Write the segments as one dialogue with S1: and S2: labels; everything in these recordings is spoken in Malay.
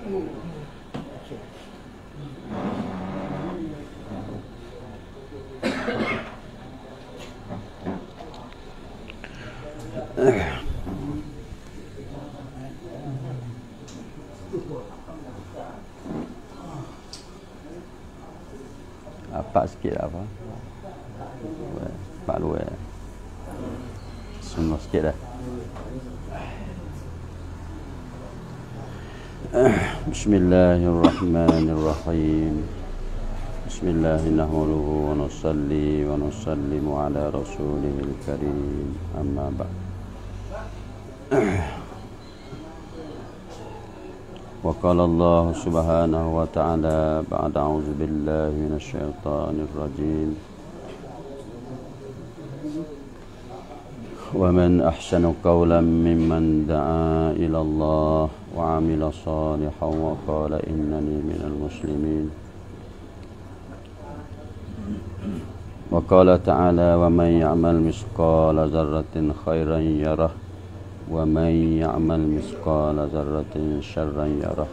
S1: Apa sikit apa? Pak luar. Semua sikit dah. Bismillahirrahmanirrahim. Bismillahirrahmanirrahim. Wa nusalli wa nusallimu ala rasulihil karim. Amma ba'd. وقال الله سبحانه وتعالى بعد أعوذ بالله من الشيطان الرجيم ومن أحسن قولا ممن دعا إلى الله وعمل صالحا وقال إنني من المسلمين وقال تعالى ومن يعمل مثقال ذرة خيرا يره ومن يعمل مثقال ذرة شرا يره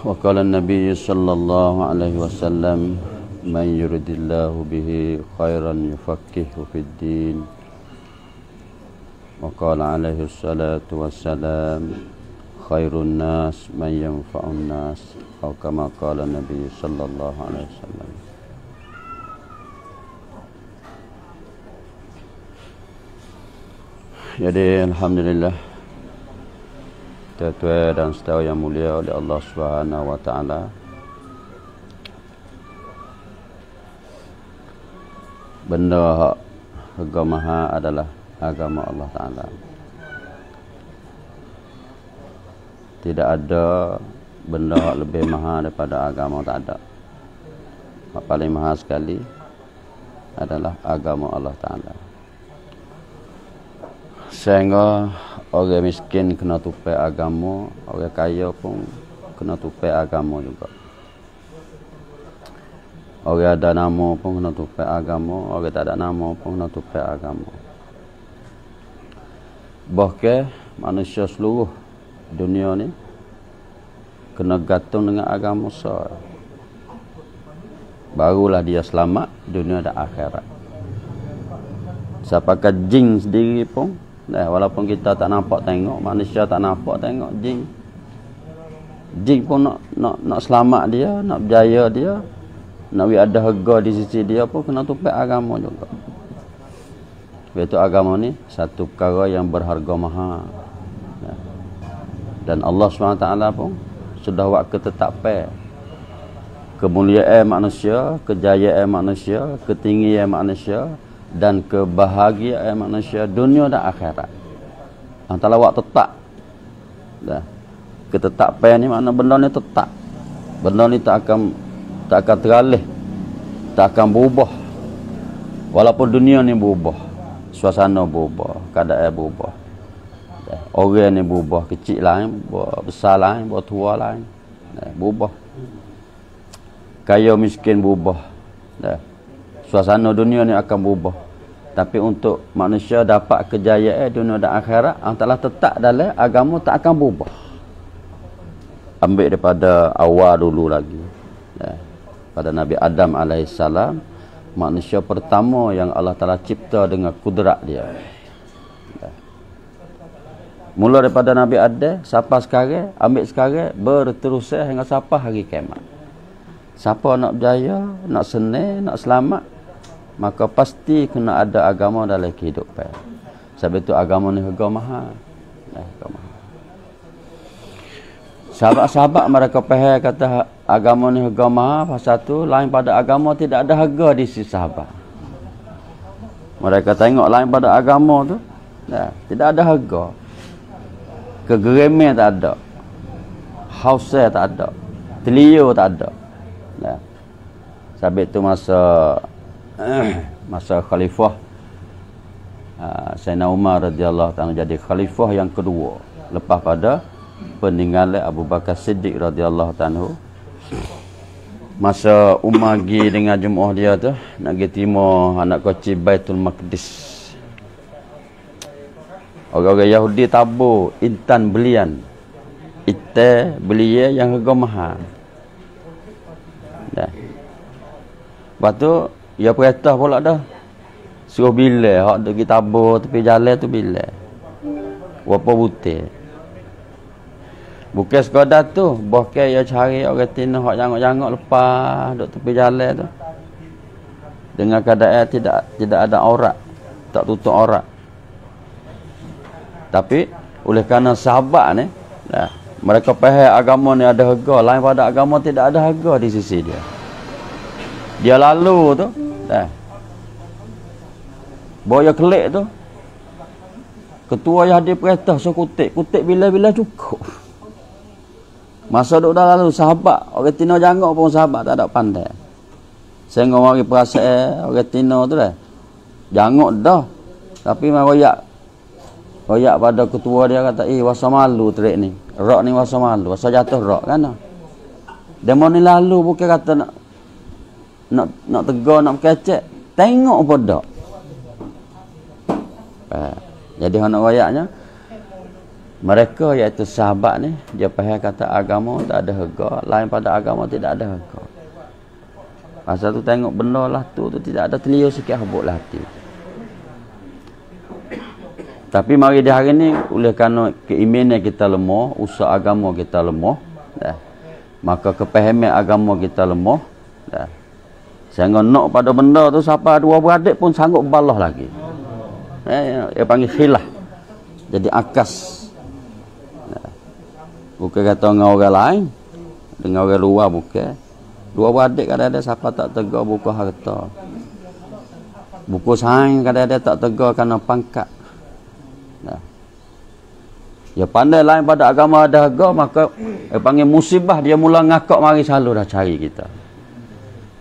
S1: وقال النبي صلى الله عليه وسلم من يرد الله به خيرا يفقهه في الدين وقال عليه الصلاة والسلام خير الناس من ينفع الناس أو كما قال النبي صلى الله عليه وسلم. Jadi alhamdulillah tuan-tuan dan saudara yang mulia oleh Allah Subhanahu wa taala, benda harga maha adalah agama Allah taala. Tidak ada benda lebih maha daripada agama, tak ada. Yang paling maha sekali adalah agama Allah taala. Sehingga orang miskin kena tupai agama, orang kaya pun kena tupai agama juga. Orang ada nama pun kena tupai agama, orang tak ada nama pun kena tupai agama. Bahkan manusia seluruh dunia ni kena gantung dengan agama sah. Barulah dia selamat dunia dan akhirat. Siapakah jin sendiri pun, walaupun kita tak nampak tengok, manusia tak nampak tengok, jin pun nak selamat dia, nak berjaya dia, nak ada harga di sisi dia pun kena tupai agama juga. Begitu agama ni satu perkara yang berharga mahal. Dan Allah SWT pun sudah buat ketetapan kemuliaan manusia, kejayaan manusia, ketinggian manusia dan kebahagiaan manusia dunia dan akhirat. Antara waktu tetap. Ketetapan ni makna benda ni tetap. Benda ni tak akan teralih, tak akan berubah. Walaupun dunia ni berubah, suasana berubah, keadaan berubah, orang ni berubah, kecil lain, besar lain, tua lain, berubah. Kaya miskin berubah. Suasana dunia ni akan berubah. Tapi untuk manusia dapat kejayaan dunia dan akhirat, telah tetap dalam agama tak akan berubah. Ambil daripada awal dulu lagi. Pada Nabi Adam AS, manusia pertama yang Allah Ta'ala cipta dengan kudrat dia. Mula daripada Nabi Adam sampai sekarang, ambil sekarang, berterusan hingga sampai hari kiamat. Siapa nak berjaya, nak senang, nak selamat, maka pasti kena ada agama dalam kehidupan. Sebab itu agama ni harga mahal. Sahabat-sahabat mereka faham kata agama ni harga mahal, pasal tu lain pada agama tidak ada harga di sisi sahabat. Mereka tengok lain pada agama tu, tidak ada harga. Kegeremen tak ada, hausnya tak ada, telio tak ada. Sebab itu masa khalifah Sayyidina Umar radhiyallahu ta'ala jadi khalifah yang kedua lepas pada peninggalan Abu Bakar Siddiq radhiyallahu ta'ala. Masa Umar pergi dengan jemaah dia tu nak pergi timur anak kecil Baitul Maqdis. Orang-orang Yahudi tabur intan belian. Intan belia yang harga mahal. Dah. Lepas tu, ia perintah pula dah. Suruh bila, hak pergi tabur tepi jalan tu bila. Berapa butir. Bukan sekadar tu, bahkan ia cari orang tina hak jangok-jangok lepas duk tepi jalan tu. Dengan keadaan tidak ada aurat, tak tutup aurat. Tapi oleh kerana sahabat ni, mereka faham agama ni ada harga, lain pada agama tidak ada harga di sisi dia. Dia lalu tu, boya kelik tu, ketua yang hadir perintah so kutik bila-bila cukup. Masa duk dah lalu sahabat, orang tina jangok pun sahabat tak ada pandai. Sehingga mari perasaan orang Tino tu dah. Jangok dah. Tapi mai royak pada ketua dia kata, wasa malu trik ni. Rak ni wasa malu. Wasa jatuh rak kan. Demo ni lalu bukan kata nak tegur, nak kecek. Tengok apa dak. Jadi nak royaknya, mereka iaitu sahabat ni, dia faham kata agama tak ada harga. Lain pada agama tidak ada harga. Pasal tu tengok benda lah tu tidak ada telia sikit habuk lah hati. Tapi mari di hari ni, oleh kerana keimanan kita lemah, usaha agama kita lemah, maka kepahaman agama kita lemah, sehingga nak pada benda tu siapa dua beradik pun sanggup balah lagi. Dia panggil khilaf. Jadi akas. Bukan kata dengan orang lain, dengan orang luar bukan. Dua beradik kadang-kadang siapa tak tegar buku harta. Buku saing kadang-kadang tak tegar kerana pangkat. Ya pandai lain pada agama ada harga, maka panggil musibah, dia mula ngakak mari selalu dah cari kita.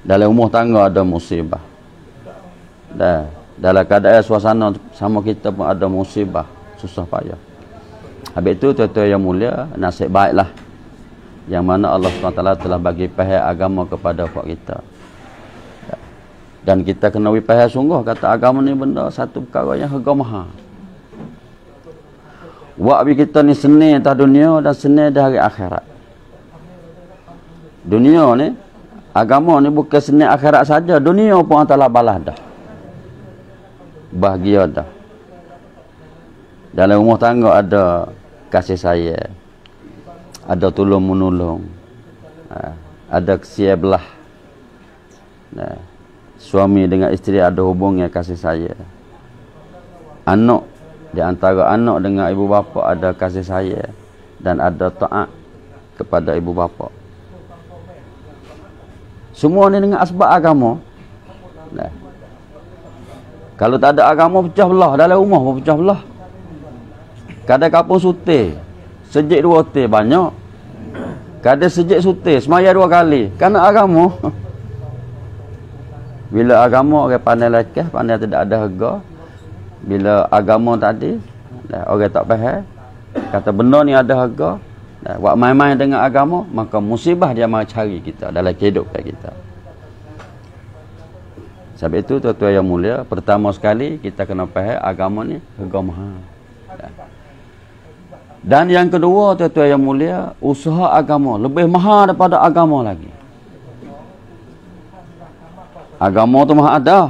S1: Dalam rumah tangga ada musibah. Dalam keadaan suasana sama kita pun ada musibah, susah payah. Habis itu tuan-tuan yang mulia, nasib baiklah yang mana Allah SWT telah bagi faham agama kepada buat kita. Dan kita kena faham sungguh kata agama ni benda satu perkara yang harga mahal. Waktu kita ni seni atas dunia dan seni di hari akhirat. Dunia ni, agama ni bukan seni akhirat saja, dunia pun Allah balas dah. Bahagia dah. Dalam rumah tangga ada kasih sayang, ada tolong menolong, ada kesia belah. Suami dengan isteri ada hubungan kasih sayang. Anak, di antara anak dengan ibu bapa ada kasih sayang dan ada taat kepada ibu bapa. Semua ni dengan asbab agama. Kalau tak ada agama pecah belah, dalam rumah pun pecah belah. Kadang kapung sutih, sejik 2 teh banyak. Kadang sejik sutih, semaya 2 kali. Kerana agama. Bila agama orang pandai lekeh, pandai tidak ada harga. Bila agama tadi, orang tak faham, kata benda ni ada harga, buat main-main dengan agama, maka musibah dia mahu cari kita dalam kehidupan kita. Sebab itu tuan-tuan yang mulia, pertama sekali kita kena faham agama ni harga mahal. Dan yang kedua tuan-tuan yang mulia, usaha agama lebih mahal daripada agama lagi. Agama tu mahal ada.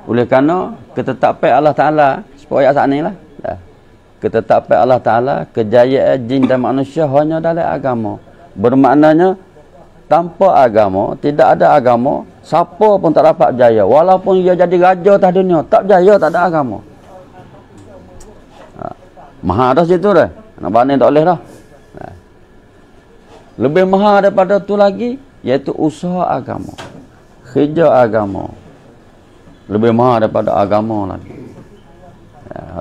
S1: Oleh kerana ketetapan Allah Ta'ala, supaya saat ni lah, ketetapan Allah Ta'ala, kejayaan jin dan manusia hanya dalam agama. Bermaknanya tanpa agama, tidak ada agama, siapa pun tak dapat jaya. Walaupun dia jadi raja atas dunia, tak jaya, tak ada agama. Mahal dah situ dah. Nak banding tak boleh dah. Lebih mahal daripada tu lagi, iaitu usaha agama. Kerja agama. Lebih mahal daripada agama lagi.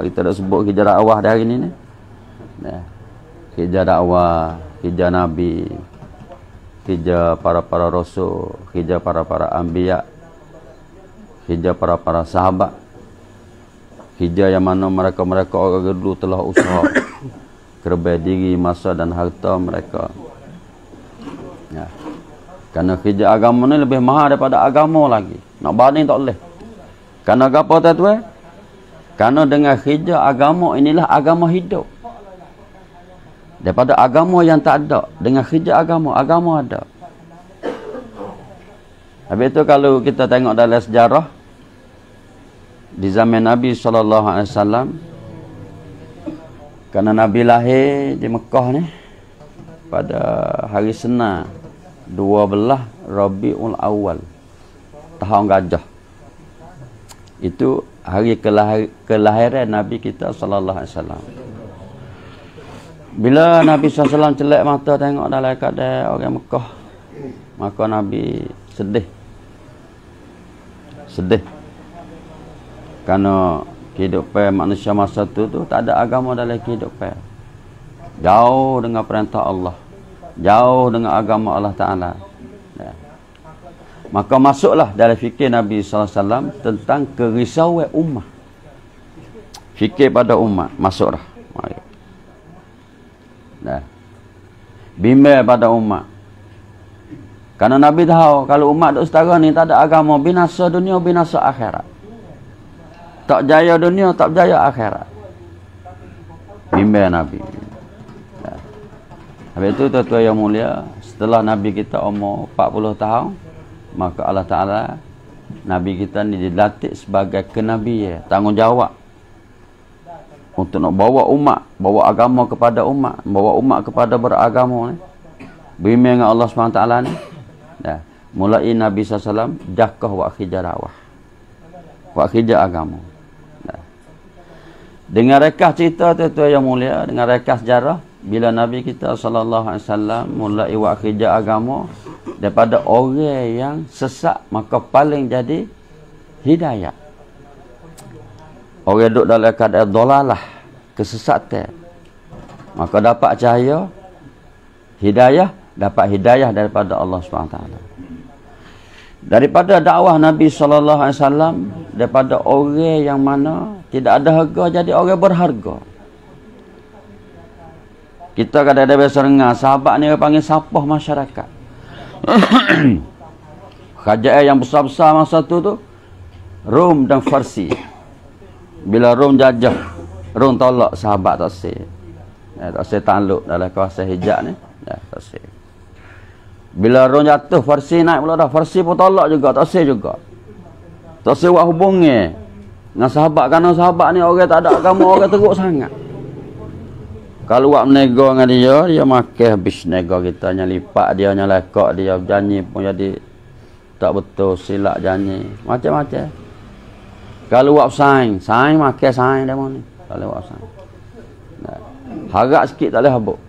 S1: Kita dah sebut kerja dakwah di hari ni. Kerja dakwah, kerja Nabi, kerja para rasul, kerja para anbiya, kerja para sahabat, kerja yang mana mereka orang dulu telah usaha kerana diri, masa dan harta mereka. Kerana kerja agama ni lebih mahal daripada agama lagi. Nak banding tak boleh. Kerana apa tuan-tuan? Karena dengan hijau agama inilah agama hidup. Daripada agama yang tak ada, dengan hijau agama ada. Habis itu kalau kita tengok dalam sejarah di zaman Nabi SAW, kerana Nabi lahir di Mekah ni pada hari Senin 12 Rabiul Awal tahun gajah. Itu hari kelahiran Nabi kita SAW. Bila Nabi SAW celak mata tengok dalam keadaan orang Mekah, maka Nabi sedih. Kerana kehidupan manusia masa tu tak ada agama dalam kehidupan. Jauh dengan perintah Allah, jauh dengan agama Allah Ta'ala. Ya. Maka masuklah dalam fikir Nabi SAW tentang kerisauan ummah. Fikir pada umat, masuklah. Nah, bimbang pada umat. Karena Nabi tahu kalau umat duk setara ni tak ada agama, binasa dunia, binasa akhirat. Tak jaya dunia, tak jaya akhirat. Bimbang Nabi. Nah. Habis itu tuan-tuan yang mulia, setelah Nabi kita umur 40 tahun, maka Allah Ta'ala Nabi kita ni dilatih sebagai kenabian, tanggungjawab untuk nak bawa umat, bawa agama kepada umat, bawa umat kepada beragama ni. Bimbing dengan Allah SWT ni. Dah. Mulai Nabi SAW jakah wa khija dakwah. Wa khija agama. Dah. Dengan rekah cerita tu yang mulia, dengan rekah sejarah, bila Nabi kita SAW mulai wa khija agama daripada orang yang sesat, maka paling jadi hidayah. Orang duduk dalam keadaan dolalah, kesesatan, maka dapat cahaya, hidayah, dapat hidayah daripada Allah SWT. Daripada dakwah Nabi SAW, daripada orang yang mana tidak ada harga, jadi orang berharga. Kita kadang-kadang biasa dengar, sahabat ni panggil sapah masyarakat. Kerajaan yang besar-besar masa tu Rom dan Farsi. Bila Rom jajah, Rom tolak sahabat tak sih. Tak sih takluk dalam kawasan Hijaz ni. Tak sih. Bila Rom jatuh, Farsi naik pula dah. Farsi pun tolak juga, tak sih juga. Tak sih buat hubungi dengan sahabat. Kerana sahabat ni orang tak ada agama, orang teruk sangat. Kalau buat menego dengan dia makan habis nego kita. Yang lipat dia, yang lekak dia, janji pun jadi tak betul, silap janji. Macam-macam. Kalau buat saing makan saing dia ni. Tak boleh buat saing. Nah. Harap sikit tak boleh habuk.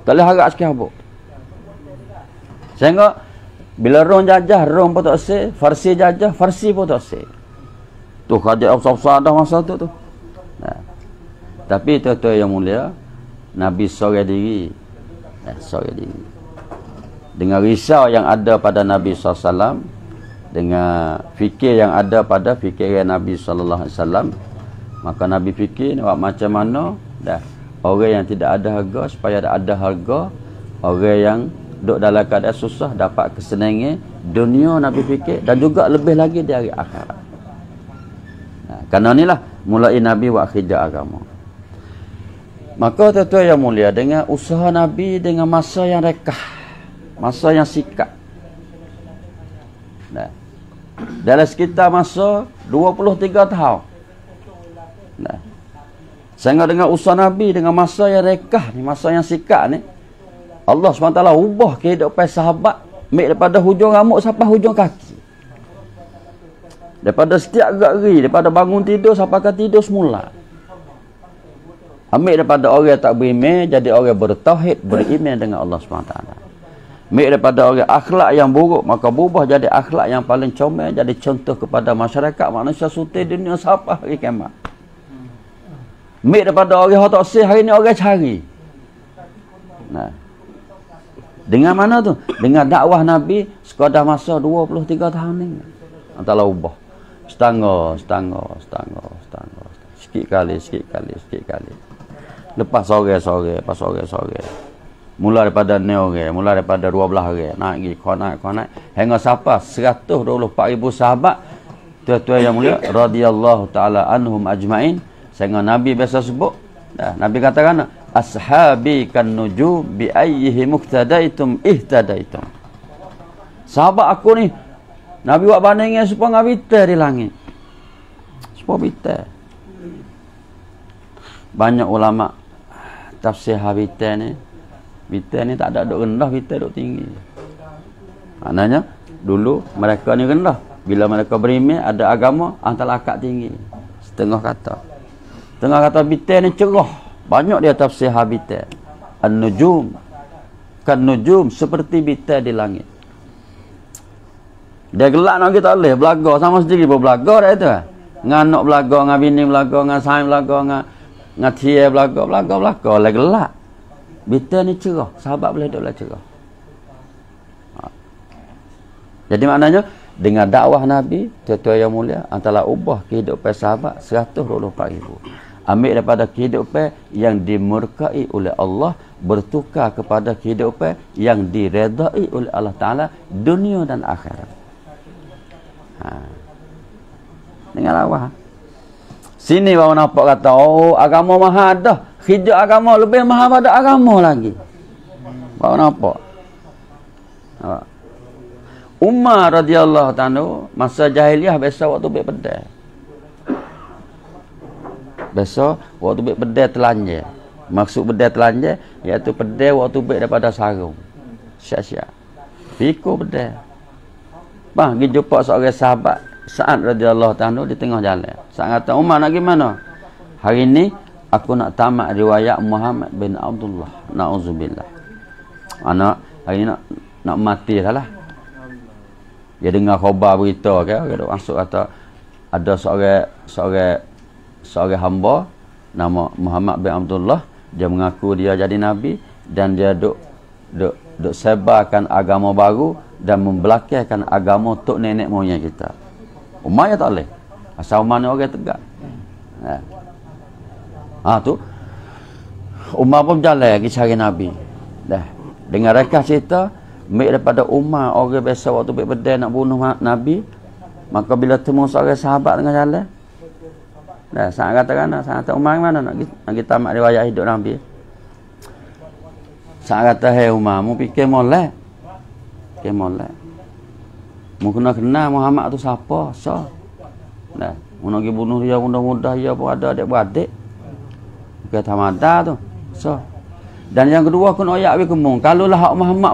S1: Tak boleh harap sikit habuk. Sehingga bila Rom jajah, Rom pun tak sih. Farsi jajah, Farsi pun tak sih. Tu kerajaan besar-besar dah masa tu. Nah. Tapi tuan-tuan yang mulia, Nabi sorang diri. Sorang diri. Dengan risau yang ada pada Nabi SAW, dengan fikir yang ada pada fikiran Nabi SAW, maka Nabi fikir nak macam mana dah orang yang tidak ada harga supaya ada harga, orang yang duduk dalam keadaan susah dapat kesenangan dunia, Nabi fikir, dan juga lebih lagi dari akhirat. Kerana inilah mulai Nabi wa khija agama. Maka tuan-tuan yang mulia, dengan usaha Nabi, dengan masa yang rekah, masa yang sikat, dalam sekitar masa 23 tahun. Sehingga dengan usaha Nabi, dengan masa yang rekah ni, masa yang sikat ni, Allah SWT ubah kehidupan sahabat daripada hujung rambut sampai hujung kaki. Daripada setiap gerak-geri, daripada bangun tidur sampai ke tidur semula. Ambil daripada orang tak beriman jadi orang bertauhid, beriman dengan Allah SWT. Ambil daripada orang akhlak yang buruk, maka berubah jadi akhlak yang paling comel, jadi contoh kepada masyarakat manusia suti dunia sampai hari kiamat. Ambil daripada orang yang tak sih, hari ni orang cari. Nah. Dengan mana tu? Dengan dakwah Nabi sekadar masa 23 tahun ni. Antara ubah. Setengah. Sikit kali. Lepas sore. Mula daripada 9 orang, mula daripada 12 orang. Naik pergi, kau naik. Hingga sampai 124,000 sahabat. tuan-tuan yang mulia, radhiyallahu taala anhum ajmain. Sehingga Nabi biasa sebut, Nabi katakan, ashabi kan nujum bi ayyihi muqtadaitum ihtadaitum. Sahabat aku ni, Nabi buat bandingnya supaya ngabita di langit. Supaya bita. Banyak ulama tafsir habita ni tak ada duk rendah, bita duk tinggi. Maknanya dulu mereka ni rendah, bila mereka berimeh ada agama, antara akak tinggi. Setengah kata bita ni cerah. Banyak dia tafsir habita. An-nujum kan nujum, seperti bita di langit. Dia gelak nak kita boleh belaga sama sendiri pun belaga dah itu. Nganak belaga, dengan bini belaga, dengan sain belaga, dengan tia belaga oleh gelak. Bita ni cerah, sahabat boleh duduk cerah. Jadi maknanya dengan dakwah Nabi, tuan-tuan yang mulia, antara ubah kehidupan sahabat 124,000. Ambil daripada kehidupan yang dimurkai oleh Allah, bertukar kepada kehidupan yang diredai oleh Allah Ta'ala, dunia dan akhirat. Dengan dakwah. Sini baru nampak kata, oh agama mahal dah. Hijau agama lebih mahal pada agama lagi. Baru nampak. Umar radhiyallahu ta'ala masa jahiliah biasa waktu baik pedai. Biasa waktu baik pedai telanjang. Maksud pedai telanjang iaitu pedai waktu baik daripada sarung. Syak-syak. Pikul pedai. Bang, pergi jumpa seorang sahabat Sa'ad radhiyallahu ta'ala di tengah jalan. Sa'ad kata, Umar nak gimana? Hari ni aku nak tamat riwayat Muhammad bin Abdullah. Na'udzubillah. Anak hari ni nak mati dah lah. Dia dengar khabar berita ke, dia masuk kata ada seorang hamba nama Muhammad bin Abdullah, dia mengaku dia jadi nabi dan dia duk sebarkan agama baru dan membelakangkan agama tok nenek moyang kita. Umar ya tak boleh. Asal Umar ni orang tegak. Tu Umar pun jalan pergi cari Nabi. Dah. Dengan rekah cerita, mek daripada Umar orang biasa waktu baik bedai nak bunuh Nabi, maka bila temu seorang sahabat tengah jalan, dah sangat katakan, sangat kata Umar mana nak pergi tamat riwayat hidup Nabi. Sangat kata, "Hei Umar, mu fikir molek. Fikir molek. Mu kena kenal Muhammad tu siapa? So. Dah, mu nak pergi bunuh dia mudah-mudah dia pun ada adik-beradik. Bukan tamada tu. So. Dan yang kedua kena ayak we kemung. Kalau lah hak Muhammad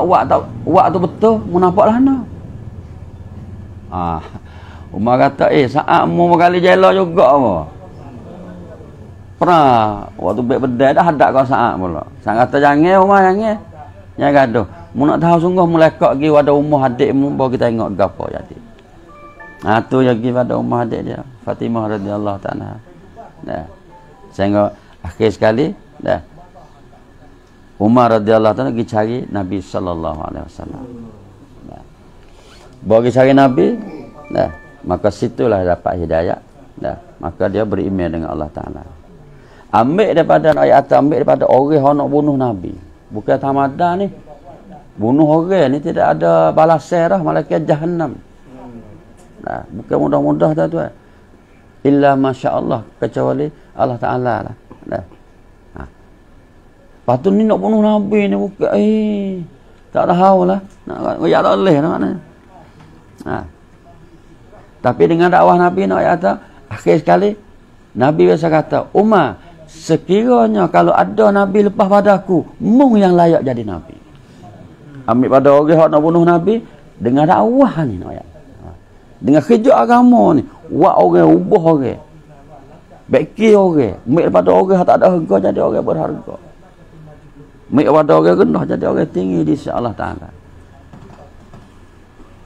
S1: buat tu betul, mu nampak lah ana. Umar kata, saat mu berkali jela juga apa? Pernah waktu baik bedai dah hadap kau saat pula. Sang kata jangan Umar jangan. Jangan gaduh. Mu nak tahu sungguh mu lekak pergi pada umah adik mu baru kita tengok gapo jadi. Tu yang pergi pada umah adik dia, Fatimah radhiyallahu ta'ala. Dah. Sehingga akhir sekali dah Umar radhiyallahu ta'ala pergi cari Nabi sallallahu alaihi wasallam. Bawa pergi cari Nabi, dah. Maka situlah dapat hidayah, dah. Maka dia beriman dengan Allah Ta'ala. Ambil daripada ayat atas, ambil daripada orang yang nak bunuh Nabi. Bukan tamada ni. Bunuh orang ni tidak ada balasan dah, malaikat jahannam. Nah, bukan mudah-mudah dah tuan. Illa masya-Allah, kecuali Allah Ta'ala lah. Dah. Lepas tu ni nak bunuh Nabi ni bukan tak tahu lah. Nak ya tak boleh maknanya. Tapi dengan dakwah Nabi nak kata akhir sekali Nabi biasa kata, Umar, sekiranya kalau ada Nabi lepas pada aku, mung yang layak jadi Nabi. Ambil pada orang yang nak bunuh Nabi dengan dakwah ni nak. Dengan kerja agama ni, buat orang ubah orang. Baiki orang, ambil pada orang yang tak ada harga jadi orang berharga. Ambil pada orang rendah jadi orang tinggi di sisi Allah Ta'ala.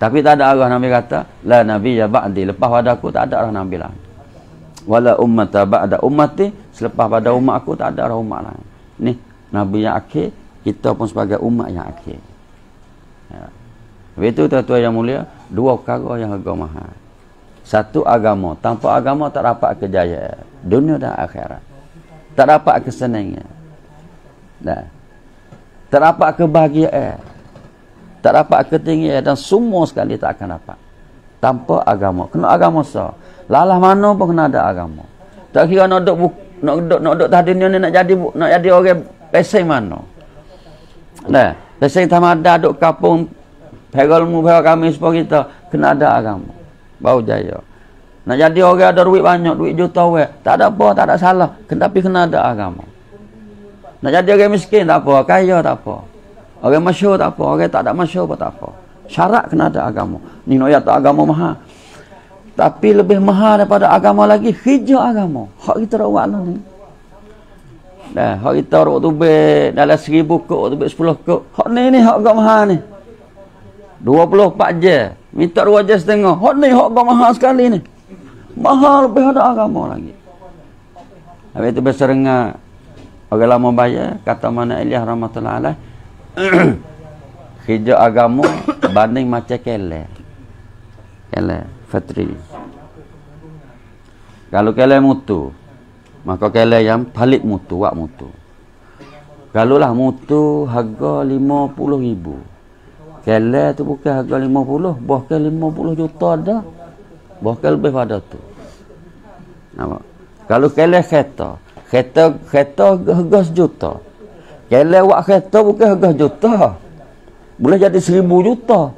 S1: Tapi tak ada arah Nabi kata, la nabi ya ba'di, lepas pada aku tak ada arah Nabi lah. Wala ummata ba'da ummati, selepas pada umat aku tak ada arah umat lain. Ni Nabi yang akhir, kita pun sebagai umat yang akhir. Itu tuan-tuan yang mulia, dua perkara yang harga mahal. Satu agama, tanpa agama tak dapat kejayaan dunia dan akhirat. Tak dapat kesenangan. Dah. Tak dapat kebahagiaan. Tak dapat ketinggian dan semua sekali tak akan dapat. tanpa agama. Kena agama sah. Lalah mana pun kena ada agama. Tak kira nak duduk tadi ni nak jadi orang pesing mana. Nah, pesing tamada duduk kampung Pergalmu kami sepuluh kita kena ada agama. Baru jaya. Nak jadi orang ada duit banyak, duit juta orang, tak ada apa, tak ada salah. Tapi kena ada agama. Nak jadi orang miskin tak apa, kaya tak apa. Orang masyhur tak apa, orang tak ada masyhur pun tak apa. Syarat kena ada agama. Ni nak tak agama mahal. Tapi lebih mahal daripada agama lagi, hijau agama. Hak kita rawat lah ni. Dah, hak kita rawat tu dalam 1000 kok, tu 10 kok. Hak ni hak agak mahal ni. 24 je. Minta 2 je setengah. Hak ni hak agak mahal sekali ni. Mahal lebih ada agama lagi. Habis itu berserenga orang lama bayar kata mana Ilyas rahmatullah alaih hijau agama banding macam kele fatri. Kalau kele mutu maka kele yang palit mutu wak mutu. Kalau lah mutu harga 50,000, kele tu bukan harga 50, bahkan 50 juta ada, bahkan lebih pada tu. Nampak? Kalau kele kereta harga 1 juta. Kele wak kereta bukan harga juta. Boleh jadi 1000 juta.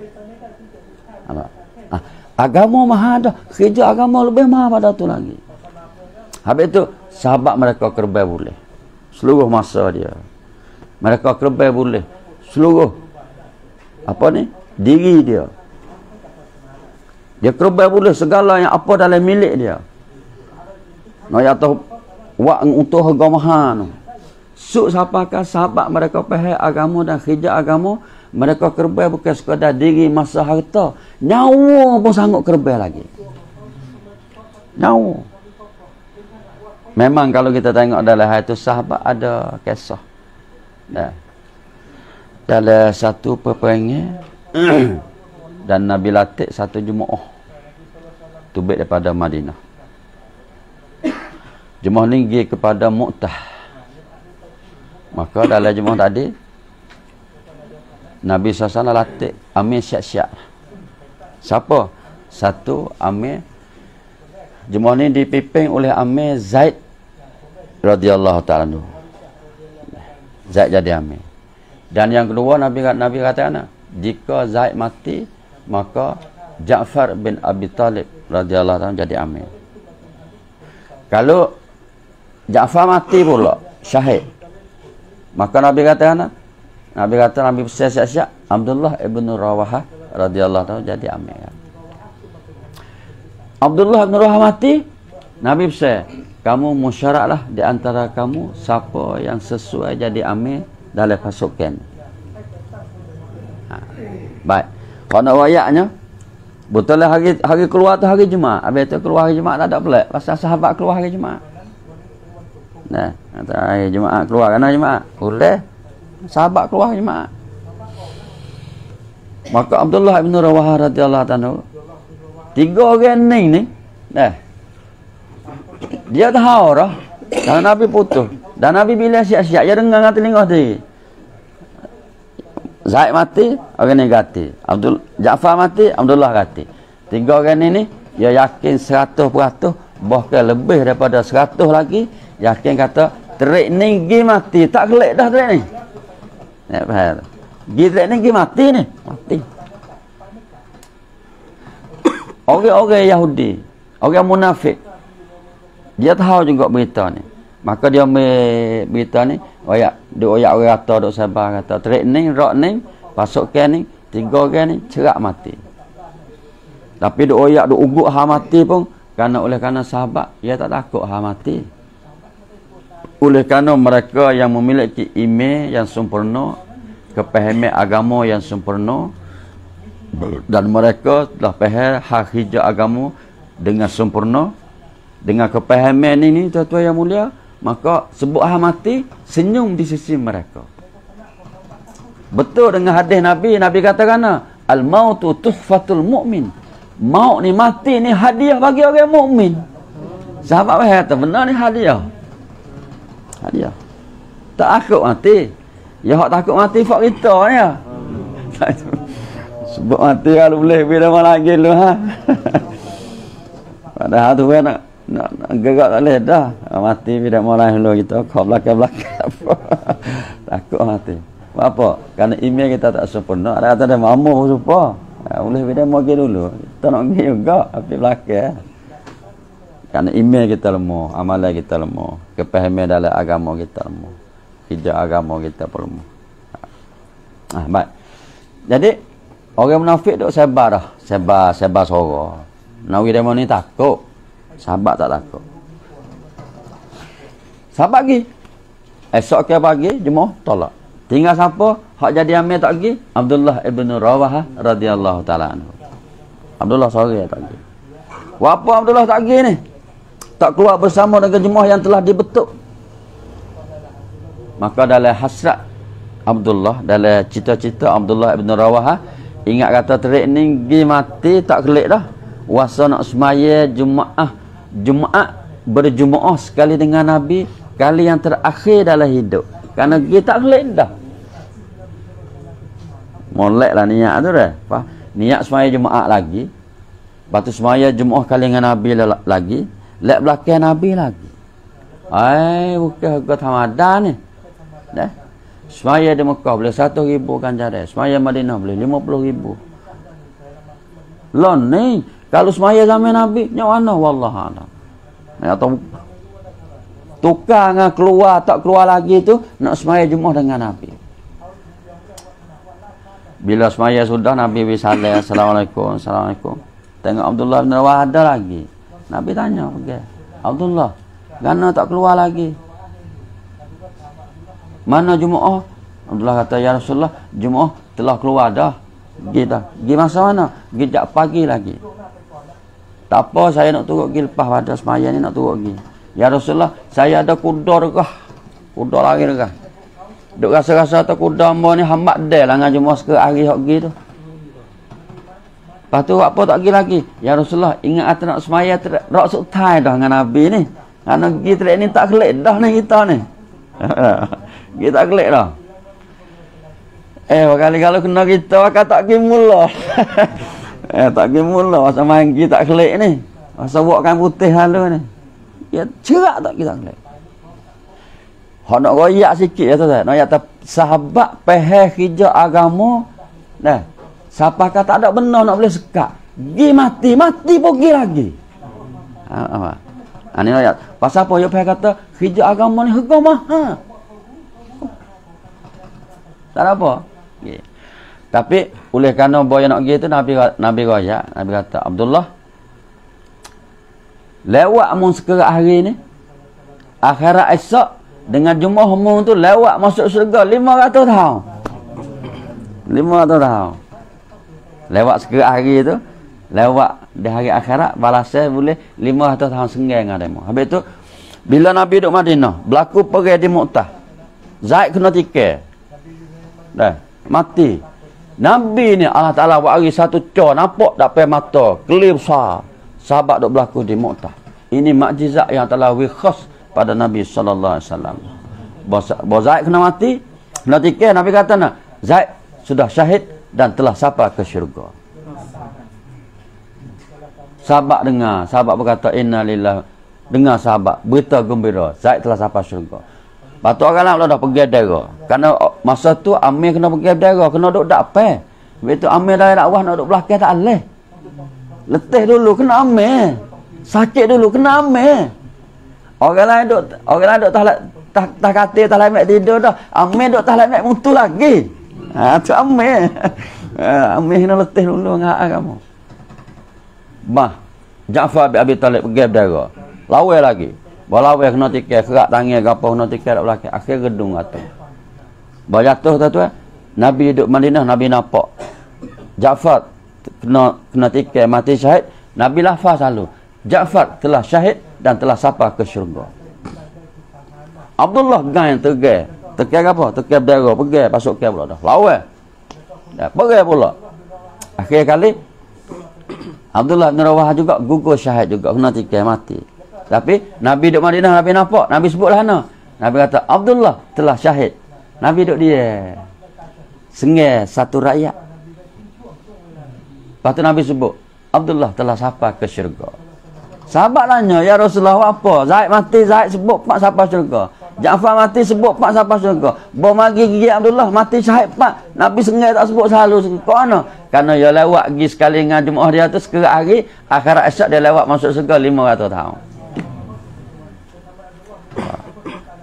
S1: Nampak? Agama mahal dah. Kerja agama lebih mahal pada tu lagi. Habis tu sahabat mereka kerbai boleh. Seluruh masa dia. Mereka kerbai boleh. Seluruh apa ni? Diri dia. Dia kerbai boleh segala yang apa dalam milik dia. Nak atau wak untuk harga mahal. Suk siapakah sahabat mereka faham agama dan kerja agama, mereka kerbai bukan sekadar diri masa harta, nyawa pun sanggup kerbai lagi. Nyawa. Memang kalau kita tengok dalam hal itu sahabat ada kisah. Dah. Dalam satu peperangan dan Nabi latih satu jemaah tubik daripada Madinah. Jemaah ni pergi kepada Mu'tah. Maka dalam jemaah tadi Nabi SAW latih amir siap-siap. Siapa? Satu amir. Jemaah ni dipimpin oleh Amir Zaid radhiyallahu ta'ala. Zaid jadi amir. Dan yang kedua Nabi kata, jika Zaid mati, maka Ja'far bin Abi Talib radhiyallahu ta'ala jadi amir. Kalau Ja'far mati pula, syahid, maka Nabi kata, Nabi siap-siap Abdullah ibn Rawahah radhiyallahu ta'ala jadi amir. Abdullah bin Rawahah mati, Nabi berkata, kamu musyaraklah di antara kamu siapa yang sesuai jadi amir dalam pasukan. Baik. Kalau wayaknya betul lah hari keluar tu hari Jumaat. Habis tu keluar hari Jumaat tak ada pelik. Pasal sahabat keluar hari Jumaat. Nah, kata hari Jumaat keluar kena Jumaat. Boleh. Sahabat keluar hari Jumaat. Maka Abdullah bin Rawahah radhiyallahu anhu 3 orang ni dia tahu dah dan Nabi putus dan Nabi bila siap-siap dia dengar dengan telinga dia. Zaid mati, orang ni ganti. Ja'far mati, Abdullah ganti. 3 orang ni dia yakin 100%, bahkan lebih daripada 100 lagi yakin kata terik ni pergi mati, tak kelik dah terik ni. Ya faham. Terik ni pergi mati ni, mati. Orang-orang Yahudi, orang munafik, dia tahu juga berita ni. Maka dia ambil berita ni, orang kata, duk sabar kata, terik ni, rak ni, pasukan ni, 3 orang ni, cerak mati. Tapi duk ugut ha mati pun, kerana sahabat, dia tak takut ha mati. Oleh kerana mereka yang memiliki iman yang sempurna, kepahaman agama yang sempurna, dan mereka telah faham hak hijau agama dengan sempurna, dengan kepahaman ini tuan-tuan yang mulia, maka sebut hak mati senyum di sisi mereka. Betul dengan hadis Nabi katakan al-mautu tuhfatul mu'min. Maut ni, mati ni hadiah bagi orang mukmin. Sahabat kata benar ni hadiah. Hadiah. Tak takut mati. Ya hak takut mati fak kita ni ya. Sebab mati kalau boleh bila lagi lu ha. Padahal tu nak gerak tak boleh dah. Mati bila mulai dulu kita kau belakang-belakang. Takut mati. Apa? Kerana email kita tak sempurna. Ada kata dia mamu supa. Boleh bila mau pergi dulu. Kita nak pergi juga api belakang. Kerana email kita lemah, amalan kita lemah, kepahaman dalam agama kita lemah. Hijab agama kita pun lemah. Baik. Jadi orang munafik duk sebar dah. Sebar suara. Nawi demo ni takut. Sahabat tak takut. Sahabat pergi. Esok ke pagi jemaah tolak. Tinggal siapa? Hak jadi amir tak pergi? Abdullah ibn Rawahah radhiyallahu taala anhu. Abdullah sorry tak pergi. Apa Abdullah tak pergi ni? Tak keluar bersama dengan jemaah yang telah dibentuk. Maka dalam hasrat Abdullah, dalam cita-cita Abdullah ibn Rawahah, ingat kata terik ni pergi mati tak kelik dah. Wasa nak semaya Jumaat berjumuah sekali dengan Nabi, kali yang terakhir dalam hidup. Kerana dia tak kelik dah. Molek lah niat tu dah. Niat semaya Jumaat lagi. Lepas tu semaya Jumaat kali dengan Nabi lagi. Lek belakang Nabi lagi. Bukan harga Ramadan ni. Dah. Semaya di Mekah boleh 1,000 ganjaran. Semaya Madinah boleh 50,000. Lon ni kalau semaya zaman Nabi, nya mana wallahualam. Atau tukar dengan keluar tak keluar lagi tu nak semaya Jumaat dengan Nabi. Bila semaya sudah Nabi bisalam, assalamualaikum, assalamualaikum. Tengok Abdullah bin Rawahah ada lagi. Nabi tanya, okay. Abdullah, kenapa tak keluar lagi? Mana Jumaat? Abdullah kata, ya Rasulullah, Jumaat telah keluar dah. Pergi dah. Pergi masa mana? Pergi tak pagi lagi. Tak apa, saya nak turut pergi lepas pada semaya ni nak turut pergi. Ya Rasulullah, saya ada kuda dekah. Kuda lagi dekah. Duk rasa-rasa tu kuda mbak ni hambat dah lah dengan Jumaat ke hari hok pergi tu. Lepas tu apa tak pergi lagi? Ya Rasulullah, ingat atas nak semaya rak suktai dah dengan Nabi ni. Kerana pergi terik ni tak kelik dah ni kita ni. Kita tak kelik dah. Kali-kali kena kita akan tak pergi mula. Tak pergi mula masa main pergi tak kelik ni. Masa buatkan putih halu ni. Ya cerak tak kita kelik. Hak nak royak sikit ya tuan. Nak kata sahabat peheh hijau agama. Dah. Siapa kata tak ada benar nak boleh sekat. Gi mati pun gi lagi. Apa? Ini ayat. Pasal apa? Ya peheh kata hijau agama ni harga mahal. Tak ada apa. Okay. Tapi oleh kerana boya nak pergi tu Nabi royak, Nabi kata, Abdullah, lewat mun sekerak hari ni, akhirat esok dengan jemaah umum tu lewat masuk syurga 500 tahun. 500 tahun. Lewat sekerak hari tu, lewat di hari akhirat balasan boleh 500 tahun senggang dengan demo. Habis tu bila Nabi duduk Madinah, berlaku perang di Mu'tah. Zaid kena tikar. Dah, mati. Nabi ni Allah Ta'ala buat hari satu cor, nampak tak pakai mata, kelip besar. Sahabat duk berlaku di Mu'tah. Ini makjizat yang telah khas pada Nabi sallallahu alaihi wasallam. Bahawa Zaid kena mati, kena tikar, Nabi kata nak, Zaid sudah syahid dan telah sampai ke syurga. Sahabat dengar, sahabat berkata inna lillahi, dengar sahabat berita gembira, Zaid telah sampai syurga. Patut orang lah dah pergi daerah. Kerana masa tu Amir kena pergi daerah, kena duduk dakpai. Habis tu Amir dah dakwah nak duduk belakang tak boleh. Letih dulu kena Amir. Sakit dulu kena Amir. Orang lain duk tak katil tak lain tidur dah. Amir duk tak lain mutu lagi. Tu Amir. Amir kena letih dulu dengan kamu. Ja'far bin Abi Talib pergi daerah. Lawai lagi. Walawai kena tikar, kerak tangan gapo kena tikar dak belakang. Akhir gedung atas. Bawa jatuh tuan-tuan. Nabi duduk Madinah, Nabi nampak Ja'far kena tikar mati syahid. Nabi lafaz selalu, Ja'far telah syahid dan telah sampai ke syurga. Abdullah gang tegar. Tegar apa? Tegar darah, pergi masuk ke pula dah. Lawai. Dah pergi pula. Akhir kali Abdullah bin Rawahah juga gugur syahid juga, kena tikar mati. Tapi Nabi duduk Madinah, Nabi nampak, Nabi sebutlah mana. Nabi kata Abdullah telah syahid. Nabi duduk dia sengai satu rakyat. Lepas tu Nabi sebut Abdullah telah sampai ke syurga. Sahabat tanya, ya Rasulullah apa? Zaid mati, Zaid sebut pak siapa syurga. Ja'far mati sebut pak siapa syurga. Bom lagi gigi Abdullah mati syahid pak. Nabi sengai tak sebut selalu. Kau mana? Karena dia lewat pergi sekali dengan jemaah dia tu sekerat hari, akhirat esok dia lewat masuk syurga 500 tahun.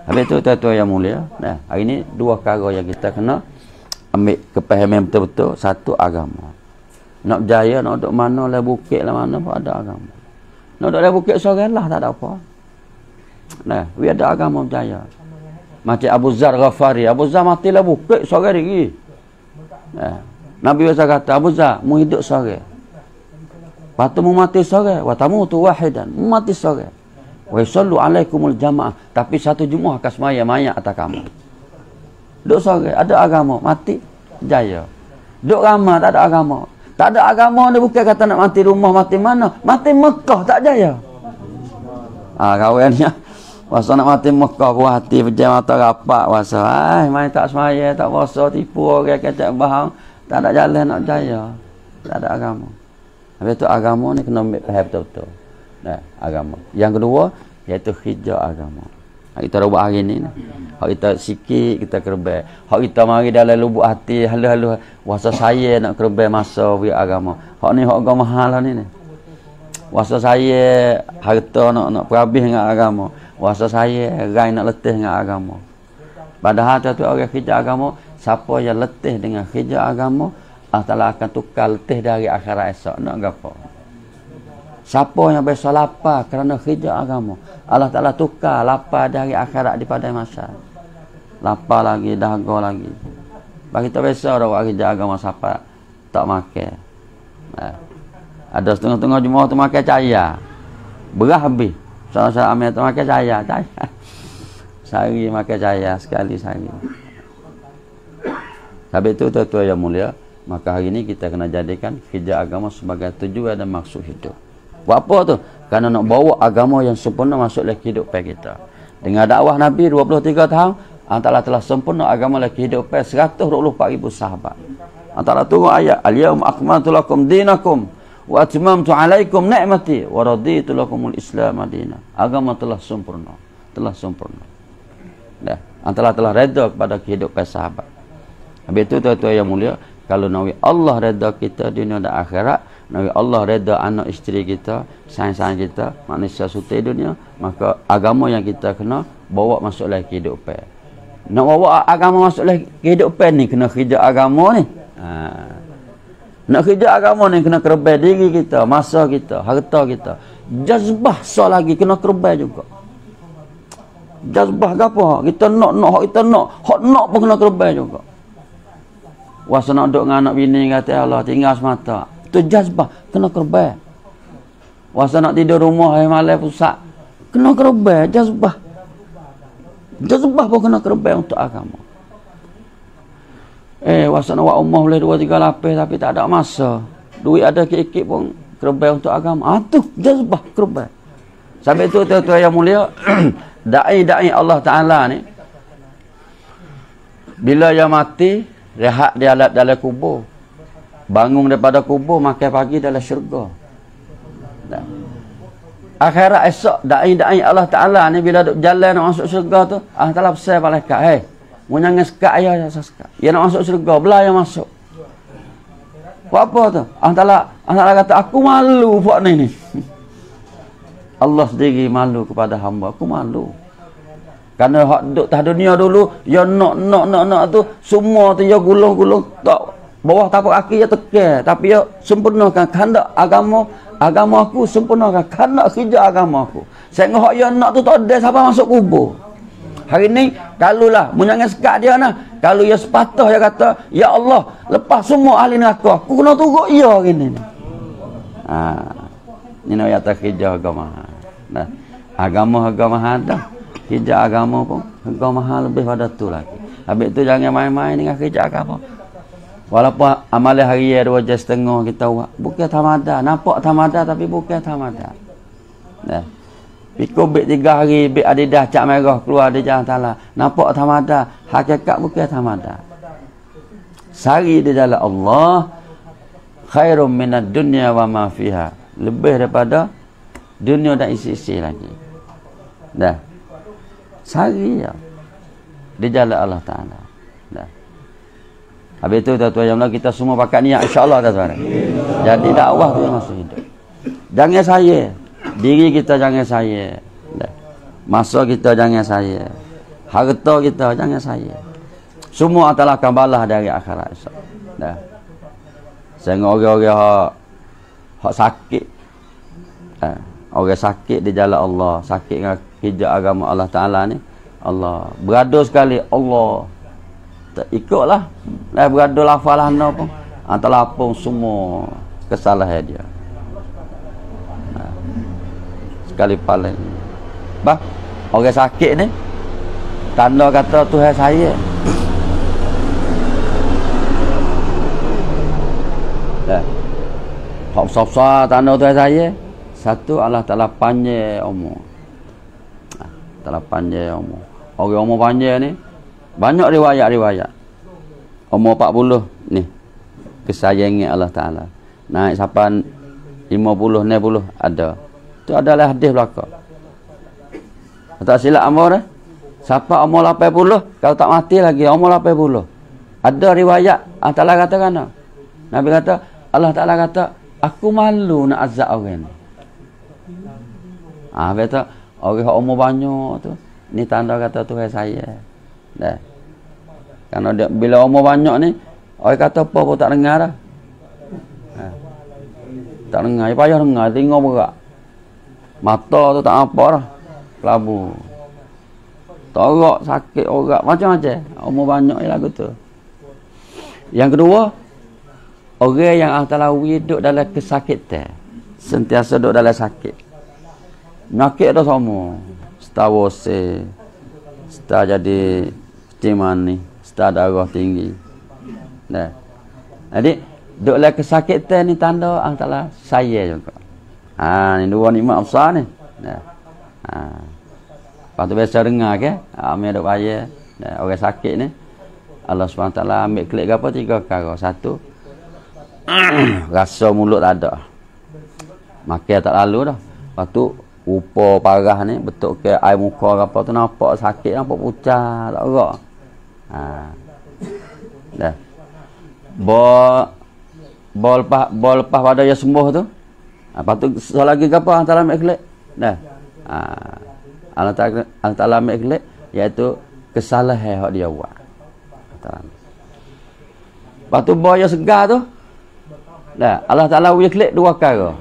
S1: Habis tu tuan-tuan yang mulia, nah, hari ni dua perkara yang kita kena ambil kepahaman betul-betul. Satu, agama. Nak berjaya, nak duduk mana lah, bukit lah mana pun ada agama. Nak duduk lah bukit seorang lah, tak ada apa. Nah, we ada agama berjaya. Macam Abu Zar Ghafari. Abu Zar mati lah bukit seorang diri. Nah, Nabi Muhammad kata, Abu Zar, mu hidup seorang. Lepas tu mu mati seorang. Wa tamutu wahidan. Mu mati seorang. Wa yusallu alaikumul jamaah. Tapi satu jemaah akan semaya mayat atas kamu. Duk seorang, ada agama, mati jaya. Duk ramah, tak ada agama. Tak ada agama ni bukan kata nak mati rumah, mati mana. Mati Mekah, tak jaya. Kawan ni. Masa nak mati Mekah, buah hati, pejam mata rapat. Masa, main tak semaya, tak puasa, tipu orang, kecek bahang. Tak ada jalan nak jaya. Tak ada agama. Habis tu agama ni kena ambil faham betul-betul. Nah, agama. Yang kedua, iaitu hijau agama. Kita buat hari ni. Hak kita sikit, kita kerbai. Hak kita mari dalam lubuk hati, halus-halus. Wasa saya nak kerbai masa biar agama. Hak ni, hak agama mahal lah ni. Wasa saya, harta nak perhabis dengan agama. Wasa saya, rai nak letih dengan agama. Padahal tu orang hijau agama, siapa yang letih dengan hijau agama, Allah Ta'ala akan tukar letih dari akhirat esok. Nak apa? Siapa yang biasa lapar kerana hijau agama, Allah Ta'ala tukar lapar dari akhirat di pada masa. Lapar lagi, dahaga lagi. Bagi kita biasa orang hijau agama siapa tak makan. Ada setengah-setengah jemaah tu makan cahaya. Berah habis. Salah-salah amil tu makan cahaya. Sehari makan cahaya, sekali sehari. Habis itu tuan-tuan yang mulia, maka hari ini kita kena jadikan hijau agama sebagai tujuan dan maksud hidup. Buat apa tu? Kerana nak bawa agama yang sempurna masuk dalam kehidupan kita. Dengan dakwah Nabi 23 tahun, Allah telah sempurna agama dalam kehidupan 124,000 sahabat. Allah turun ayat, Al-yawma akmaltu lakum dinakum wa atmamtu alaikum ni'mati wa raditu lakumul Islam madina. Agama telah sempurna. Telah sempurna. Dah, Allah telah redha kepada kehidupan sahabat. Habis itu tuan-tuan yang mulia, kalau nawi Allah redha kita dunia dan akhirat, nawi Allah redha anak isteri kita, sayang-sayang kita, manusia sutai dunia, maka agama yang kita kena bawa masuk dalam kehidupan. Nak bawa agama masuk dalam kehidupan ni, kena kerja agama ni. Nak kerja agama ni, kena kerbai diri kita, masa kita, harta kita. Jazbah so lagi, kena kerbai juga. Jazbah ke apa? Kita nak, kita nak. Hak nak pun kena kerbai juga. Wasa nak duduk dengan anak bini, kata Allah, tinggal semata. Itu jazbah, kena kerbai. Wasa nak tidur rumah, malam pusat, kena kerbai, jazbah. Jazbah pun kena kerbai untuk agama. Wasa nak buat rumah boleh 2-3 lapis, tapi tak ada masa. Duit ada sikit pun kerbai untuk agama. Tu jazbah, kerbai. Sampai itu tuan-tuan yang mulia, da'i Allah Ta'ala ni, bila dia mati, rehat dia dalam kubur, bangun daripada kubur, makan pagi dalam syurga. Akhirat esok, da'i Allah Ta'ala ni, bila duk jalan nak masuk syurga tu, Allah Ta'ala pesan malaikat, mu jangan sekat ayah, sekat. Dia nak masuk syurga, belah yang masuk. Buat apa tu? Allah Ta'ala kata, aku malu buat ni. Allah sendiri malu kepada hamba, aku malu. Kerana hak duduk atas dunia dulu, ya nak tu, semua tu ya gulung-gulung, tak bawah tapak kaki ya tekan, tapi ya sempurnakan kehendak agama aku, sempurnakan kehendak kerja agama aku. Sehingga hak ya nak tu tak ada siapa masuk kubur. Hari ni, kalulah, menyanyi sekat dia nah, kalau ya sepatah dia kata, ya Allah, lepas semua ahli neraka, aku kena turut ya hari ni. Ini nak kata kerja agama. Nah, agama ada. Kerja agama pun agama mahal lebih pada tu lagi. Habis tu jangan main-main dengan kerja agama. Walaupun amalan harian 2 jam setengah kita buat, bukan tamada. Nampak tamada tapi bukan tamada. Nah. Pikul beg 3 hari, beg Adidas cak merah keluar di jalan Ta'ala. Nampak tamada, hakikat bukan tamada. Sari di jalan Allah khairum minad dunya wa ma fiha. Lebih daripada Dunia dah isi-isi lagi. Dah. Sehari ya. Di jalan Allah Ta'ala. Dah. Habis itu tuan-tuan yang Allah, kita semua pakai niat insya-Allah tuan-tuan. Jadi dakwah tu masuk hidup. Jangan saya. Diri kita jangan saya. Dah. Masa kita jangan saya. Harta kita jangan saya. Semua Allah akan balas dari akhirat insya-Allah. Dah. Sehingga orang-orang hak sakit. Orang sakit di jalan Allah, sakit dengan hijab agama Allah Ta'ala ni, Allah berada sekali Allah tak ikutlah dah berada lafalah apa antara lapung semua kesalahan dia. Sekali paling bah orang sakit ni tanda kata Tuhan saya. Dah hak besar tanda Tuhan saya. Satu, Allah Ta'ala panjang umur. Ta'ala panjang umur. Orang umur panjang ni banyak riwayat-riwayat. Umur 40 ni kesayangan Allah Ta'ala. Naik sampai 50, 60 ada. Itu adalah hadis belaka. Tak silap umur dah. Siapa umur 80 kalau tak mati lagi umur 80. Ada riwayat Allah Ta'ala kata kan? Nabi kata, Allah Ta'ala kata, aku malu nak azab orang ni. Betul. Orang umur banyak tu, ni tanda kata Tuhan saya. Dah. Karena dia, bila umur banyak ni, orang kata apa pun tak dengar dah. Tak dengar, payah dengar, tengok berak. Mata tu tak apa dah. Kelabu. Torak, sakit, orak, macam-macam. Umur banyak je lagu tu. Yang kedua, orang yang Allah hidup dalam kesakitan. Sentiasa duduk dalam sakit. Nakik dah semua. Setawa se. Seta jadi ciman ni. Seta darah tinggi. Dah. Jadi, duduk dalam kesakitan ni tanda Allah saya juga. Ni dua nikmat besar ni. Dah. Lepas tu biasa dengar ke? Amir duduk bayar. Orang sakit ni. Allah SWT ambil klik ke apa? 3 perkara. Satu. Rasa mulut tak ada. Makan tak lalu dah. Lepas tu rupa parah ni betul ke air muka apa tu nampak sakit, nampak pucat tak gerak. Dah. Bol lepas pada dia sembuh tu. Lepas tu soal lagi ke apa antara ambil klik. Dah. Allah Ta'ala ambil klik iaitu kesalahan hak dia buat. Lepas tu bol yang segar tu. Dah. Allah Ta'ala ambil klik 2 perkara.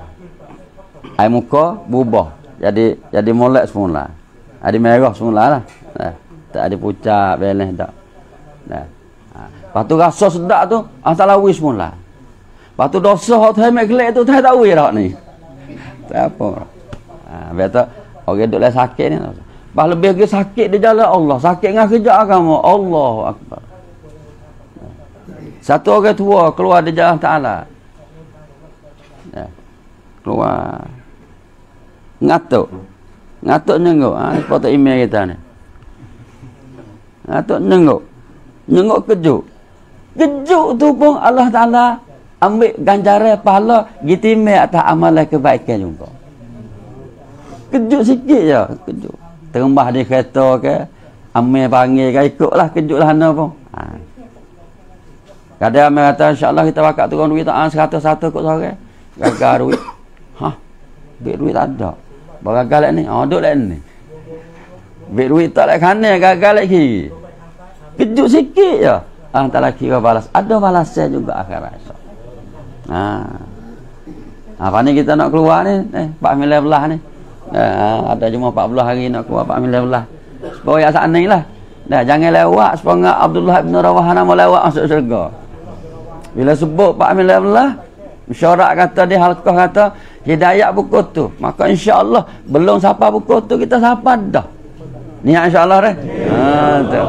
S1: Air muka berubah. Jadi molek semula. Ada merah semula lah. Tak ada pucat, belah tak. Lepas tu rasa sedap tu, antara wis semula. Lepas tu dosa hak tu ambil kelek tu, tak tahu dah ni. Tak apa. Betul. Orang duduk lah sakit ni. Lepas lebih lagi sakit di jalan Allah. Sakit dengan kerja agama. Allahu Akbar. Satu orang tua keluar di jalan Ta'ala. Keluar. Ngatuk nyengguk. Seperti email kita ni. Ngatuk nyengguk kejut tu pun Allah Ta'ala ambil ganjaran pahala gitimai atas amalan kebaikan juga. Kejut sikit je. Kejut terembah di kereta ke ambil panggil ke ikutlah kejut lah mana pun. Kadang ambil kata insyaAllah kita bakal turun duit 100 kot sore. Gagal duit. Duit tak ada. Gagal ni. Duduk lah ni. Duit tak lah kanan, gagal lagi. Kejut sikit je. Antara kira balas. Ada balasnya juga akhirat. Apa ni kita nak keluar ni? 4 ni. Ada cuma 40 hari nak keluar 4 supaya saat ni lah. Jangan lewat supaya Abdullah bin Rawaha mau lewat masuk syurga. Bila sebut 4 syarat kata dia halqah kata hidayah buku tu, maka insya-Allah belum siapa buku tu kita siapa dah. Niat insya-Allah dah. Tu.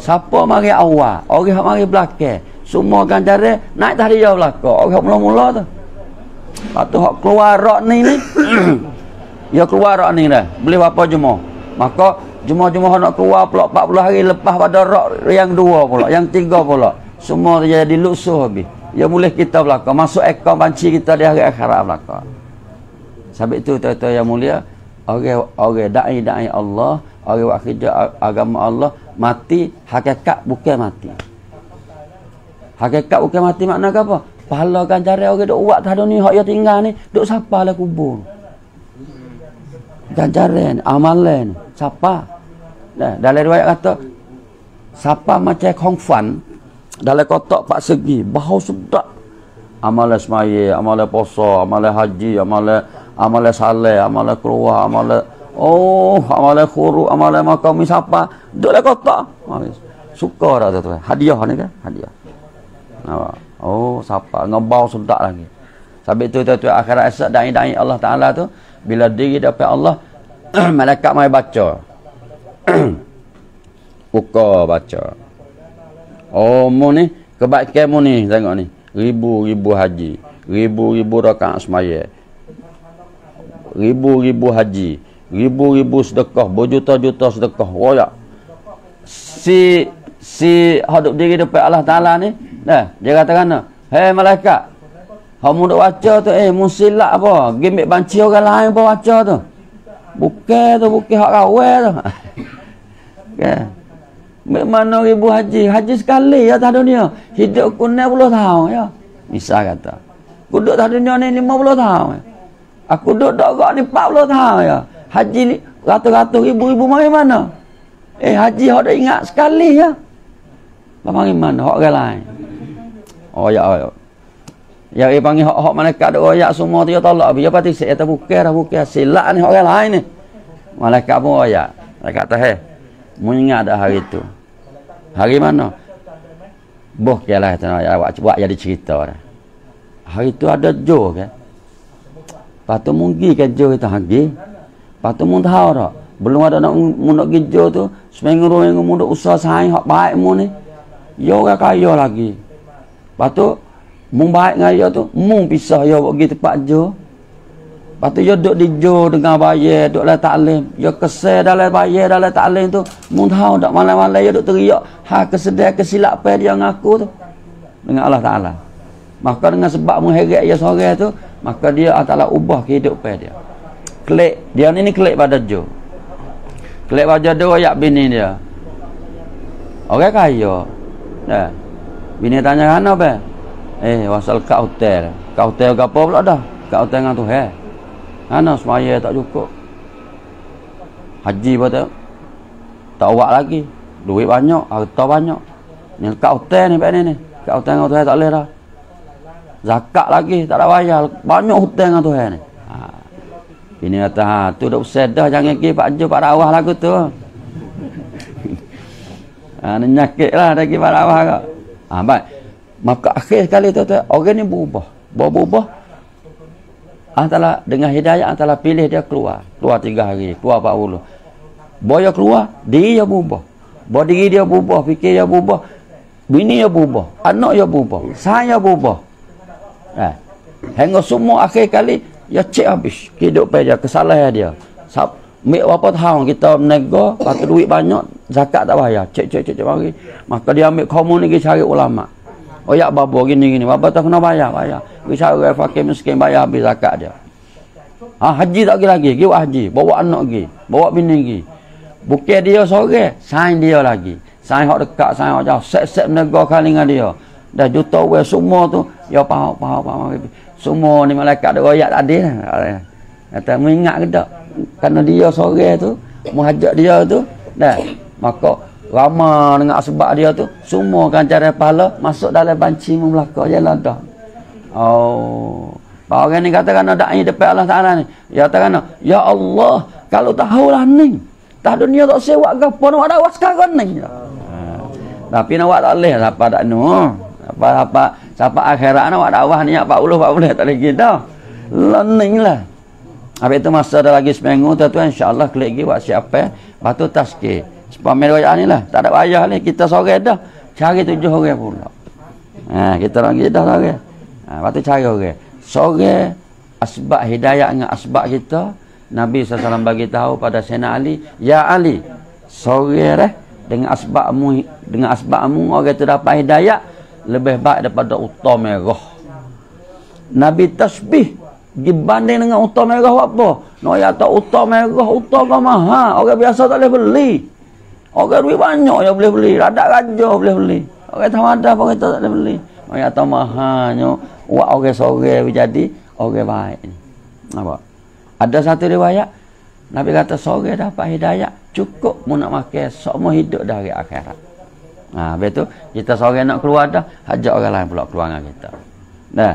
S1: Siapa mari awal, orang mari belakang, semua ganjaran naik tadi dia belakang. Orang mula-mula tu. Lepas tu hak keluar rak ni dia keluar rak ni dah. Beli berapa jemaah? Maka jemaah-jemaah nak keluar pula 40 hari lepas pada rak yang 2 pula, yang 3 pula. Semua jadi lusuh habis. Ya boleh kita belakang masuk ekor banci kita di hari akhirat belakang. Sebab itu tuan-tuan yang mulia, orang dai Allah, orang buat kerja agama Allah, mati hakikat bukan mati. Hakikat bukan mati makna apa? Pahala ganjaran orang duk buat tadi ni, hak dia tinggal ni, duk siapa lah kubur. Ganjaran, amalan, siapa? Nah, dalam riwayat kata, siapa macam kongfan dalam kotak 4 segi, bau sedap. Amalan semaya, amalan puasa, amalan haji, amalan saleh, amalan keluar, amalan khuruk, amalan makam siapa? Duk dalam kotak. Suka dah tu. Hadiah ni kan? Hadiah. Siapa? Ngebau sedap lagi. Sebab itu tuan-tuan akhirat esok dai-dai Allah Ta'ala tu, bila diri dapat Allah, malaikat mai baca. Buka baca. Mu ni, kebaikan mu ni, tengok ni. Ribu-ribu haji. Ribu-ribu rakaat semaya. Ribu-ribu haji. Ribu-ribu sedekah. Berjuta-juta sedekah. Royak. Si hidup diri depan Allah Ta'ala ni, dia katakan, hei malaikat, kamu duk baca tu, mu silap apa? Gimbik banci orang lain apa baca tu? Bukan hak rawai tu. Mana ribu haji sekali ya atas dunia. Hidup ku 60 tahun ya. Misal kata, aku duduk atas dunia ni 50 tahun ya. Aku duduk gak ni 40 tahun ya. Haji ni ratus-ratus ribu-ribu mari mana? Haji hak dah ingat sekali ya. Mari mana hak orang lain? Ya panggil hak malaikat duk royak semua tu ya tolak dia pati sik kata bukan silap ni orang lain ni. Malaikat pun royak. Malaikat kata mu ingat dah hari tu. Hari mana? Kelah buat jadi cerita dah. Hari tu ada jo kan. Patu mungkin ke jo kita hagi. Patu mun tahu dak. Belum ada nak pergi jo tu, seminggu mu duk usaha saing hak baik mu ni. Yo orang kaya lagi. Patu mu baik dengan dia tu, mu pisah yo pergi tempat jo. Patu yo duk di jo dengan bayar, duk la taklim. Yo kesel dalam bayar dalam taklim tu, mu tahu dak malam-malam yo duk teriak, kesedai kesilapan dia ngaku tu dengan Allah Taala. Maka dengan sebab mu heret dia sore tu, maka dia Allah Taala ubah kehidupan dia. Klik, dia ni klik pada jo. Klik pada jo ayak bini dia. Orang kaya. Bini tanya kan apa? Wasal kat hotel. Kat hotel ke apa pula dah? Kat hotel dengan Tuhan. Mana semaya tak cukup. Haji pun tak buat lagi. Duit banyak, harta banyak. Ni kat hotel ni pak ni. Kat hotel dengan Tuhan tak boleh dah. Zakat lagi tak ada bayar. Banyak hotel dengan Tuhan ni. Bini kata, tu dah usah dah, jangan pergi Pak Jo, Pak Rawah lagu tu. Ni nyakit lah dah pergi Pak Rawah kak. Baik. Maka akhir sekali tu, orang ni berubah. Berubah. Antara dengan hidayah, antara pilih dia keluar 3 hari, keluar 40. Boya keluar, diri dia berubah. Diri dia berubah, fikir dia berubah. Bini dia berubah. Anak dia berubah. Saya berubah. Hingga semua akhir kali, ya cek habis kehidupan dia, kesalahan dia. Mek berapa tahun kita menego, pakai duit banyak, zakat tak bayar. Cek mari. Maka dia ambil komun ni cari ulama. Ya babo gini. Babo tak kena bayar. Pergi cari orang fakir miskin bayar habis zakat dia. Haji tak lagi. Pergi buat haji. Bawa anak pergi. Bawa bini pergi. Bukan dia sore, saing dia lagi. Saing hak dekat, saing hak jauh. Set menego kali dengan dia. Dah juta orang semua tu, ya faham. Semua ni malaikat ada royak tadi lah. Kata mengingat ke tak? Kerana dia sore tu, menghajak dia tu, maka ramah dengan sebab dia tu, semua ganjaran pahala masuk dalam banci membelakang jalan dah. Orang ni katakan ada da'i depan Allah Ta'ala ni. Dia katakan, ya Allah, kalau tahulah ni, tak dunia tak sewa ke apa, nak dakwah sekarang ni. Tapi nak buat tak boleh, siapa tak ni. Siapa akhirat nak buat dakwah ni 40 tak lagi dah. Learning lah. Habis itu masa ada lagi seminggu tu insya-Allah klik lagi buat siapa. Batu tazkir. Sebab riwayat ni lah, tak ada bayar ni, kita sore dah. Cari 7 orang pula. Kita lagi dah sore. Batu cari orang. Sore asbab hidayah dengan asbab kita, Nabi SAW bagi tahu pada Sayyidina Ali, ya Ali, sore dengan asbabmu orang tu dapat hidayah lebih baik daripada uta merah. Nabi tasbih Dibanding dengan unta merah apa? Nak tak unta merah, unta kau mahal. Orang biasa tak boleh beli. Orang duit banyak yang boleh beli. Radak raja boleh beli. Orang tamadah pun kita tak boleh beli. Nak tak mahalnya. Buat orang sore jadi orang baik. Nampak? Ada satu riwayat. Nabi kata sore dapat hidayah. Cukup mu nak makan. Semua hidup dari akhirat. Habis tu kita sore nak keluar dah. Hajak orang lain pula keluar dengan kita. Dah.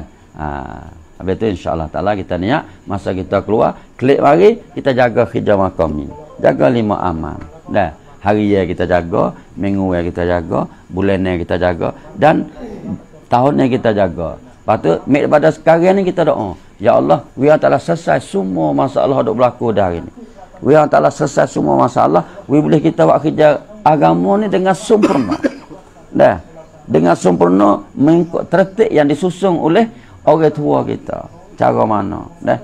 S1: Habis tu insya-Allah taala kita niat masa kita keluar, klik mari kita jaga hijau makam ni. Jaga 5 amal. Dah. Hari ya kita jaga, minggu ya kita jaga, bulan ni kita jaga dan tahun ni kita jaga. Lepas tu pada sekarang ni kita doa, ya Allah, we taala selesai semua masalah dok berlaku dah hari ni. We taala selesai semua masalah, we boleh kita buat kerja agama ni dengan sempurna. Dah. Dengan sempurna mengikut tertib yang disusun oleh orang tua kita. Cara mana? Dah.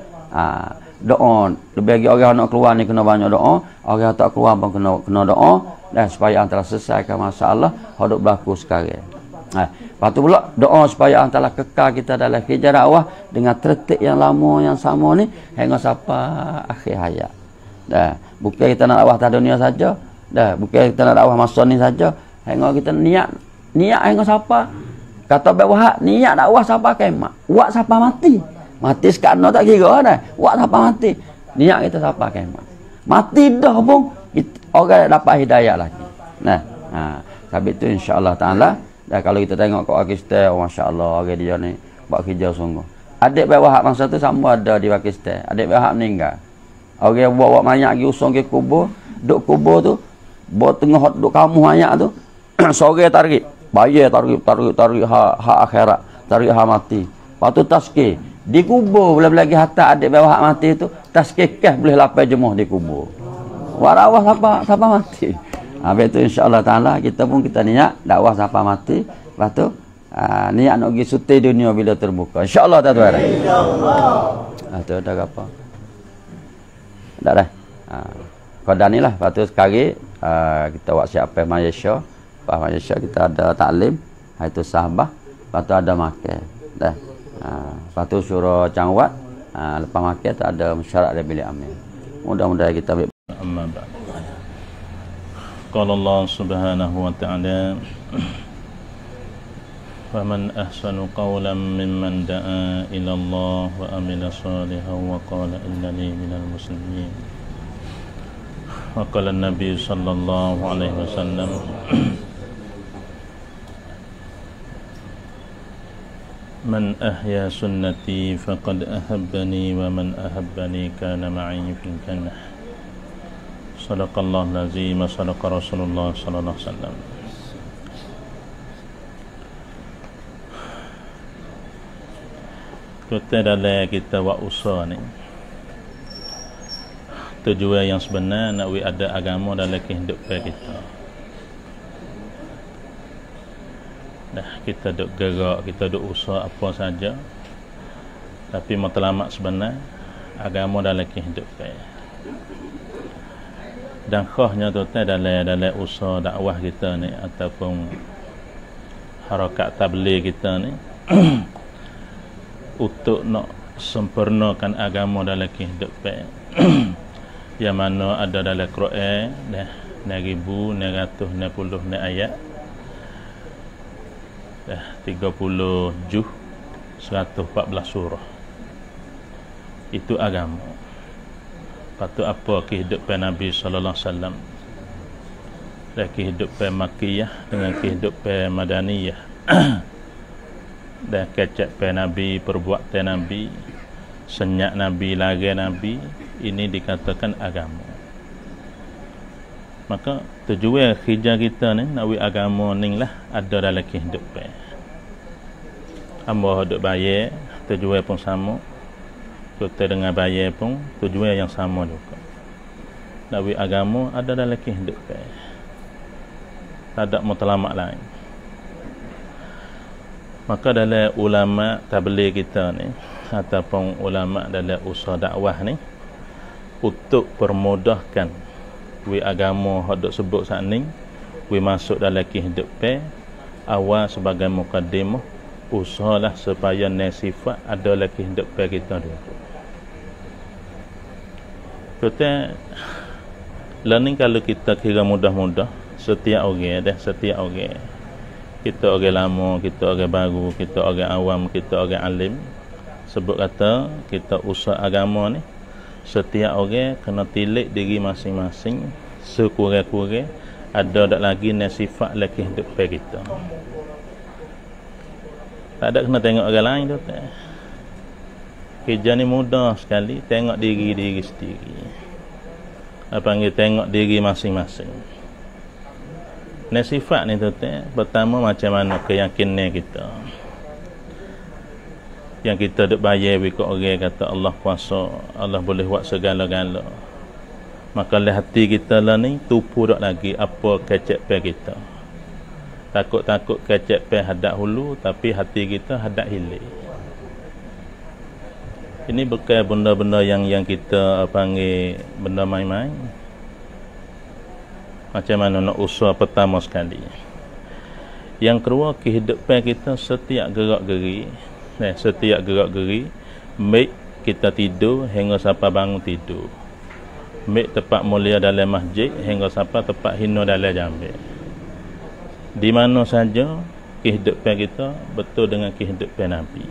S1: Doa. Lebih lagi orang nak keluar ni kena banyak doa. Orang tak keluar pun kena doa. Dah supaya antara selesaikan masalah yang berlaku sekarang. Lepas tu pula doa supaya antara kekal kita dalam kerja dakwah dengan tertib yang lama yang sama ni hingga sampai akhir hayat. Dah. Bukan kita nak dakwah atas dunia saja. Dah. Bukan kita nak dakwah masa ni saja. Hingga kita niat hingga sampai. Kata Bapak niat dakwah sampai kiamat. Buat sampai mati. Mati sekarang tak kira dah. Buat sampai mati. Niat kita sampai kiamat. Mati dah pun orang dapat hidayah lagi. Nah, tapi itu insya-Allah taala. Dan kalau kita tengok kat Pakistan, oh, masya-Allah orang dia ni buat kerja sungguh. Adik Bapak masa tu sama ada di Pakistan. Adik Bapak meninggal. Orang bawa mayat pergi usung ke kubur, duk kubur tu, bawa tengah duk kamu mayat tu. Sore tarik. Bayar tarik hak akhirat, tarik hak mati. Lepas tu tazkir. Di kubur boleh lagi hatta adik bawah hak mati tu, tazkir kah boleh lapai jemuh di kubur. Warawah siapa mati. Habis tu insya-Allah taala kita pun kita niat dakwah sampai mati. Lepas tu niat nak pergi suti dunia bila terbuka. Insya-Allah tak tuan. Insya-Allah. Tu dah apa? Dah dah. Qadar ni lah. Lepas tu sekali kita buat siap Malaysia. Lepas Malaysia kita ada taklim, itu sahabat, lepas tu ada makan. Dah. Lepas tu syura Cangwat, lepas makan tu ada mesyuarat dari bilik amin. Mudah-mudahan kita ambil.
S2: Amma ba'd. Qala Allah Subhanahu wa ta'ala, "Wa man ahsanu qawlan mimman da'a ila Allah wa amila salihan wa qala innani minal muslimin." Wa qala an-nabi sallallahu alaihi wasallam, "Man ahya sunnati faqad ahabbani wa man ahabbani kana ma'i fil jannah." Sadaqallahul azim wa sadaqa Rasulullah sallallahu alaihi wasallam. Kita dalam kita buat usaha ni, tujuan yang sebenar nak ada agama dalam kehidupan kita. Dah kita duk gerak, kita duk usaha apa saja, tapi matlamat sebenar agama dalam kehidupan. Dan khasnya tu dalam usaha dakwah kita ni ataupun harakat tabligh kita ni untuk nak sempurnakan agama dalam kehidupan. Yang mana ada dalam Quran dah 1960 ayat. Dah 30 juz 114 surah. Itu agama. Patut apa kehidupan Nabi sallallahu alaihi wasallam. Dan kehidupan Makkiyah dengan kehidupan Madaniyah. Dan kecapan Nabi, perbuatan Nabi, senyak Nabi, lari Nabi, ini dikatakan agama. Maka tujuan kerja kita ni nak agama ni lah ada dalam kehidupan. Hamba duk bayar, tujuan pun sama. Kita dengan bayar pun tujuan yang sama juga. Nak agama ada dalam kehidupan. Tak ada matlamat lain. Maka dalam ulama tabligh kita ni ataupun ulama dalam usaha dakwah ni untuk permudahkan agama hak dok sebut saat ni masuk dalam kehidupan awal sebagai mukaddimah usahalah supaya sifat ada lagi hendak pada kita dulu. Kita learning kalau kita kira mudah-mudah, setiap orang kita orang lama, kita orang baru, kita orang awam, kita orang alim, sebut kata kita usaha agama ni, setiap orang kena tilik diri masing-masing, sekurang-kurang ada tak lagi sifat lagi hidup kita. Tak ada kena tengok orang lain tu tak. Kerja ni mudah sekali, tengok diri sendiri. Apa panggil tengok diri masing-masing. Sifat ni tu tak, pertama macam mana keyakinan kita. Yang kita duk bayar wikut orang kata Allah kuasa, Allah boleh buat segala-gala. Maka le hati kita lah ni tupu dak lagi apa kecep kita. Takut-takut kecep hadap hulu, tapi hati kita hadap hilir. Ini bukan benda-benda yang kita panggil benda main-main. Macam mana nak usaha pertama sekali. Yang kedua, kehidupan kita setiap gerak-geri, baik kita tidur hingga sampai bangun tidur. Baik tempat mulia dalam masjid hingga sampai tempat hina dalam jambil. Di mana saja kehidupan kita betul dengan kehidupan Nabi.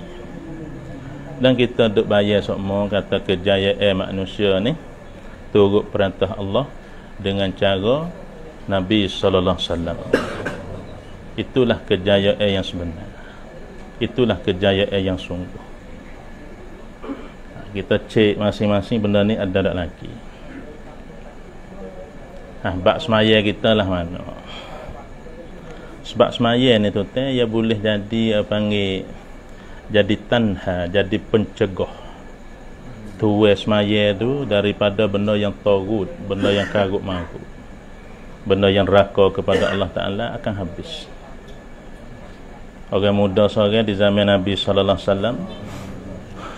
S2: Dan kita duk bayar semua kata kejayaan manusia ni turut perintah Allah dengan cara Nabi sallallahu alaihi wasallam. Itulah kejayaan yang sebenar. Itulah kejayaan yang sungguh. Kita cek masing-masing benda ni ada tak lagi. Bab semaya kita lah mana. Sebab semaya ni tu ya boleh jadi panggil jadi tanha, jadi pencegah. Tuai semaya tu daripada benda yang tagut, benda yang karut marut, benda yang raka kepada Allah Ta'ala akan habis. Orang muda seorang di zaman Nabi sallallahu alaihi wasallam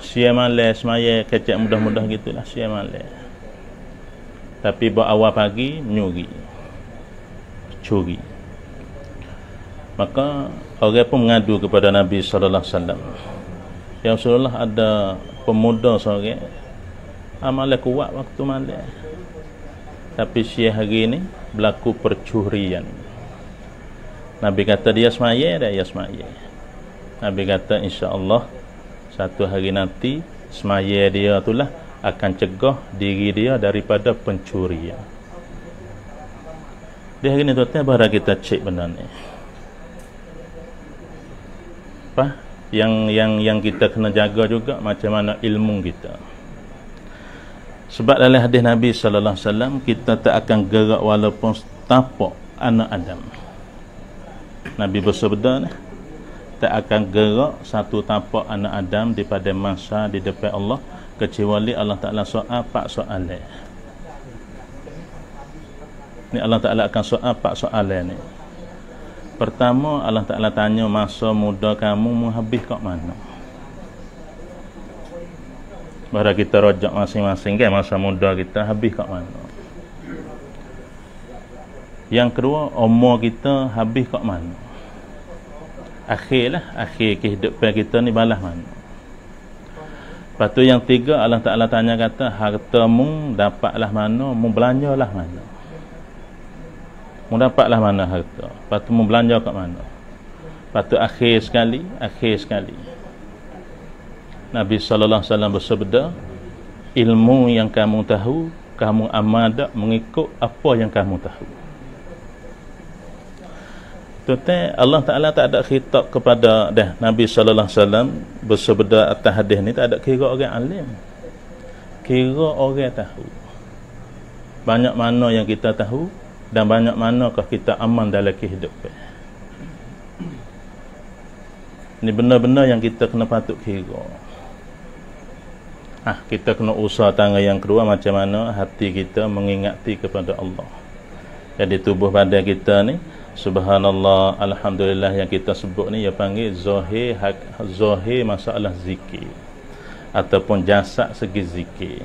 S2: sia malas semaya kecek mudah-mudah gitulah sia malas. Tapi awal pagi nyuri, curi. Maka orang pun mengadu kepada Nabi sallallahu alaihi wasallam. Ya Rasulullah, ada pemuda seorang amal kuat waktu malam, tapi sia hari ni berlaku percurian. Nabi kata dia semaya dah, ya semaya. Nabi kata insya-Allah satu hari nanti semaya dia itulah akan cegah diri dia daripada pencurian. Di hari ni tuan-tuan baru kita cek benda ni. Apa? Yang kita kena jaga juga macam mana ilmu kita. Sebab dalam hadis Nabi sallallahu alaihi wasallam kita tak akan gerak walaupun tapak anak Adam. Nabi bersabda tak akan gerak satu tapak anak Adam daripada masa di depan Allah kecuali Allah Ta'ala soal pak soalan. Ni Allah Ta'ala akan soal pak soalan ni. Pertama Allah Ta'ala tanya masa muda kamu menghabis kat mana. Baru kita rojak masing-masing kan masa muda kita habis kat mana. Yang kedua, umur kita habis kat mana. Akhir kehidupan kita ni balas mana. Lepas tu yang tiga, Allah Ta'ala tanya kata, hartamu dapatlah mana, mu belanjalah mana. Mu dapatlah mana harta. Lepas tu mu belanja kat mana. Lepas tu akhir sekali Nabi sallallahu alaihi wasallam bersabda, ilmu yang kamu tahu, kamu amal tak mengikut apa yang kamu tahu. Tuan-tuan, Allah Ta'ala tak ada khitab kepada Nabi sallallahu alaihi wasallam bersabda atas hadis ni, tak ada kira orang alim, kira orang tahu. Banyak mana yang kita tahu dan banyak manakah kita aman dalam kehidupan. Ini benar-benar yang kita kena patut kira. Kita kena usaha tangga yang kedua macam mana hati kita mengingati kepada Allah. Jadi tubuh badan kita ni, subhanallah, alhamdulillah yang kita sebut ni, dia panggil zahir masalah zikir ataupun jasad segi zikir.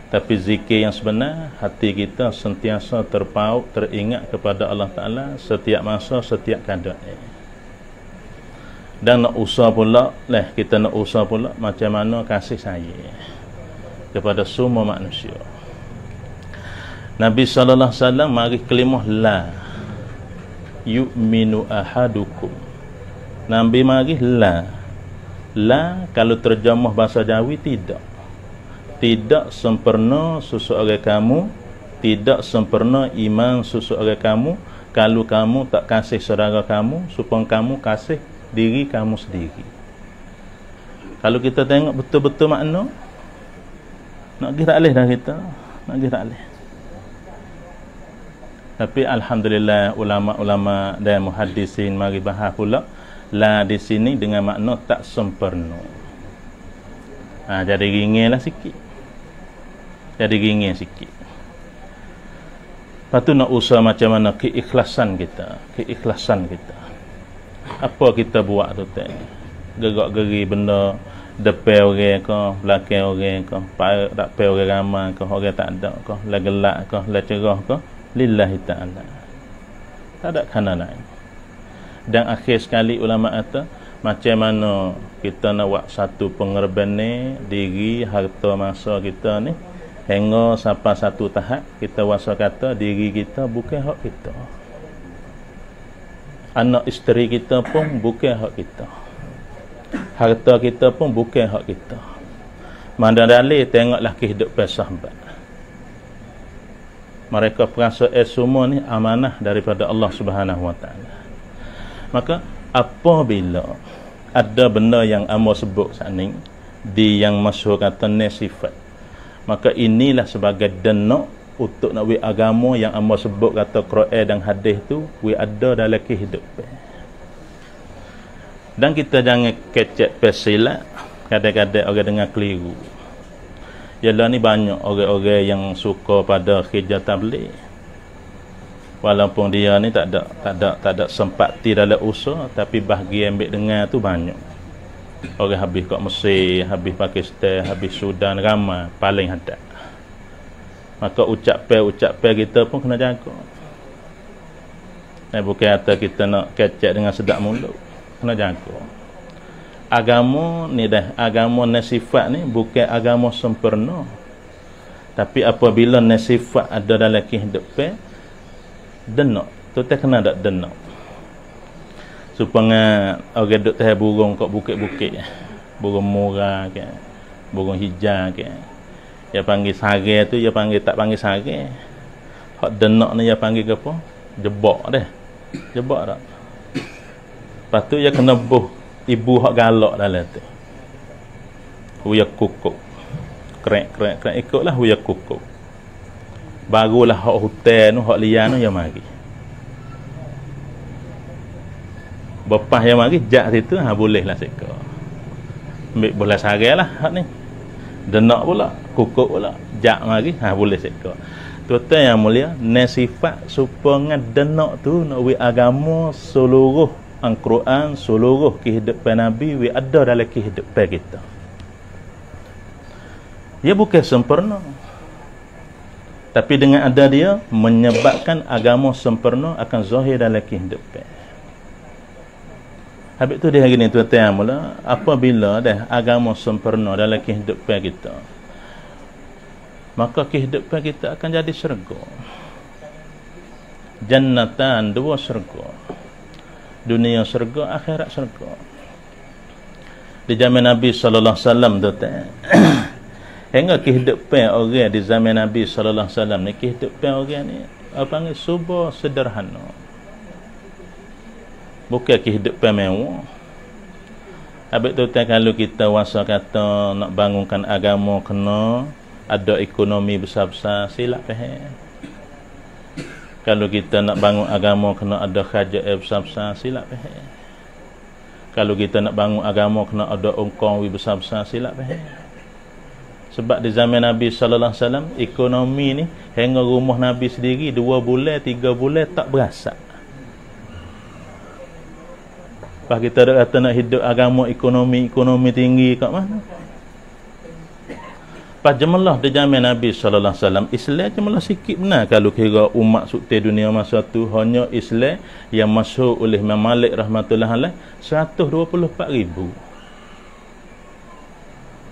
S2: Tapi zikir yang sebenar, hati kita sentiasa terpaut, teringat kepada Allah Ta'ala setiap masa, setiap keadaan. Dan nak usaha pula, kita nak usaha pula macam mana kasih sayang kepada semua manusia. Nabi sallallahu alaihi wasallam mari kelimah la yu'minu ahadukum. Nabi mari la. La kalau terjemah bahasa Jawi tidak sempurna seseorang kamu, tidak sempurna iman seseorang kamu kalau kamu tak kasih saudara kamu supaya kamu kasih diri kamu sendiri. Kalau kita tengok betul-betul makna, nak pergi tak boleh dah kita, nak pergi tak boleh. Tapi alhamdulillah ulama-ulama dan muhaddisin mari bahas pula la di sini dengan makna tak sempurna. Jadi ringanlah sikit. Jadi ringan sikit. Lepas tu nak usaha macam mana keikhlasan kita. Apa kita buat tu tak? Gerak-geri benda depan orang ke, belakang orang ke, tak depan orang ramai ke, orang tak ada ke, la gelak ke, la cerah ke, lillahi ta'ala. Tak ada kana lain. Dan akhir sekali ulama kata macam mana kita nak buat satu pengorbanan diri, harta, masa kita ni hingga sampai satu tahap kita wasa kata diri kita bukan hak kita, anak isteri kita pun bukan hak kita, harta kita pun bukan hak kita. Mana dalil tengoklah kehidupan sahabat, mereka perasa semua ni amanah daripada Allah Subhanahu Wa Taala. Maka apabila ada benda yang amo sebut saat ni di yang masyhur kata sifat, maka inilah sebagai dana untuk nak agama yang amo sebut kata Quran dan hadis tu ada dalam kehidupan. Dan kita jangan kecek pesilat, kadang-kadang orang dengar keliru. Yalah ni banyak orang-orang yang suka pada kerja tabligh, walaupun dia ni tak ada sempati dalam usaha, tapi bahagia ambil dengar tu banyak. Orang habis kat Mesir, habis Pakistan, habis Sudan, ramai paling hadap. Maka ucapan kita pun kena jaga. Bukan kata kita nak kecek dengan sedap mulut, kena jaga. Agama ni sifat ni bukan agama sempurna, tapi apabila sifat ada dalam kehidupan, denak tu tak kena ada denak. Supaya orang duduk tahap burung kat bukit-bukit, burung murah ke, burung hijau ke, dia panggil sarang tu, dia panggil tak panggil sarang. Hak denak ni dia panggil ke apa? Jebak dah. Lepas tu dia kena buh ibu hak galak dalam tu. Huya kukuk. Krek ikutlah huya kukuk. Barulah hak hutan tu, hak lian tu yang mari. Bepah yang mari jak situ bolehlah seka. Ambil bola sarang lah hak ni. Denak pula, kukuk pula, jak mari boleh seka. Tuan-tuan yang mulia, sifat supaya denak tu nak agama seluruh Al-Quran, seluruh kehidupan Nabi ada dalam kehidupan kita. Dia bukan sempurna, tapi dengan ada dia menyebabkan agama sempurna akan zahir dalam kehidupan. Habis tu dia hari ni tuan-tuan mula, apabila dah agama sempurna dalam kehidupan kita, maka kehidupan kita akan jadi syurga. Jannatan, dua syurga. Dunia syurga, akhirat syurga. Di zaman Nabi sallallahu alaihi wasallam tu hingga kehidupan orang di zaman Nabi sallallahu alaihi wasallam ni, kehidupan orang ni apa panggil subur sederhana. Bukan kehidupan mewah. Habis tu kalau kita wasa kata nak bangunkan agama kena ada ekonomi besar-besar, silap faham. Kalau kita nak bangun agama kena ada kerajaan besar-besar, silap faham. Kalau kita nak bangun agama kena ada ongkong besar-besar, silap faham. Sebab di zaman Nabi sallallahu alaihi wasallam ekonomi ni hingga rumah Nabi sendiri 2 bulan 3 bulan tak berasa. Pas kita dah kata nak hidup agama ekonomi tinggi kat mana? Pas jemelah di zaman Nabi sallallahu alaihi wasallam, Islam jemelah sikit benar kalau kira umat sukti dunia masa tu hanya Islam yang masyhur oleh Imam Malik rahmatullah alaih 124,000.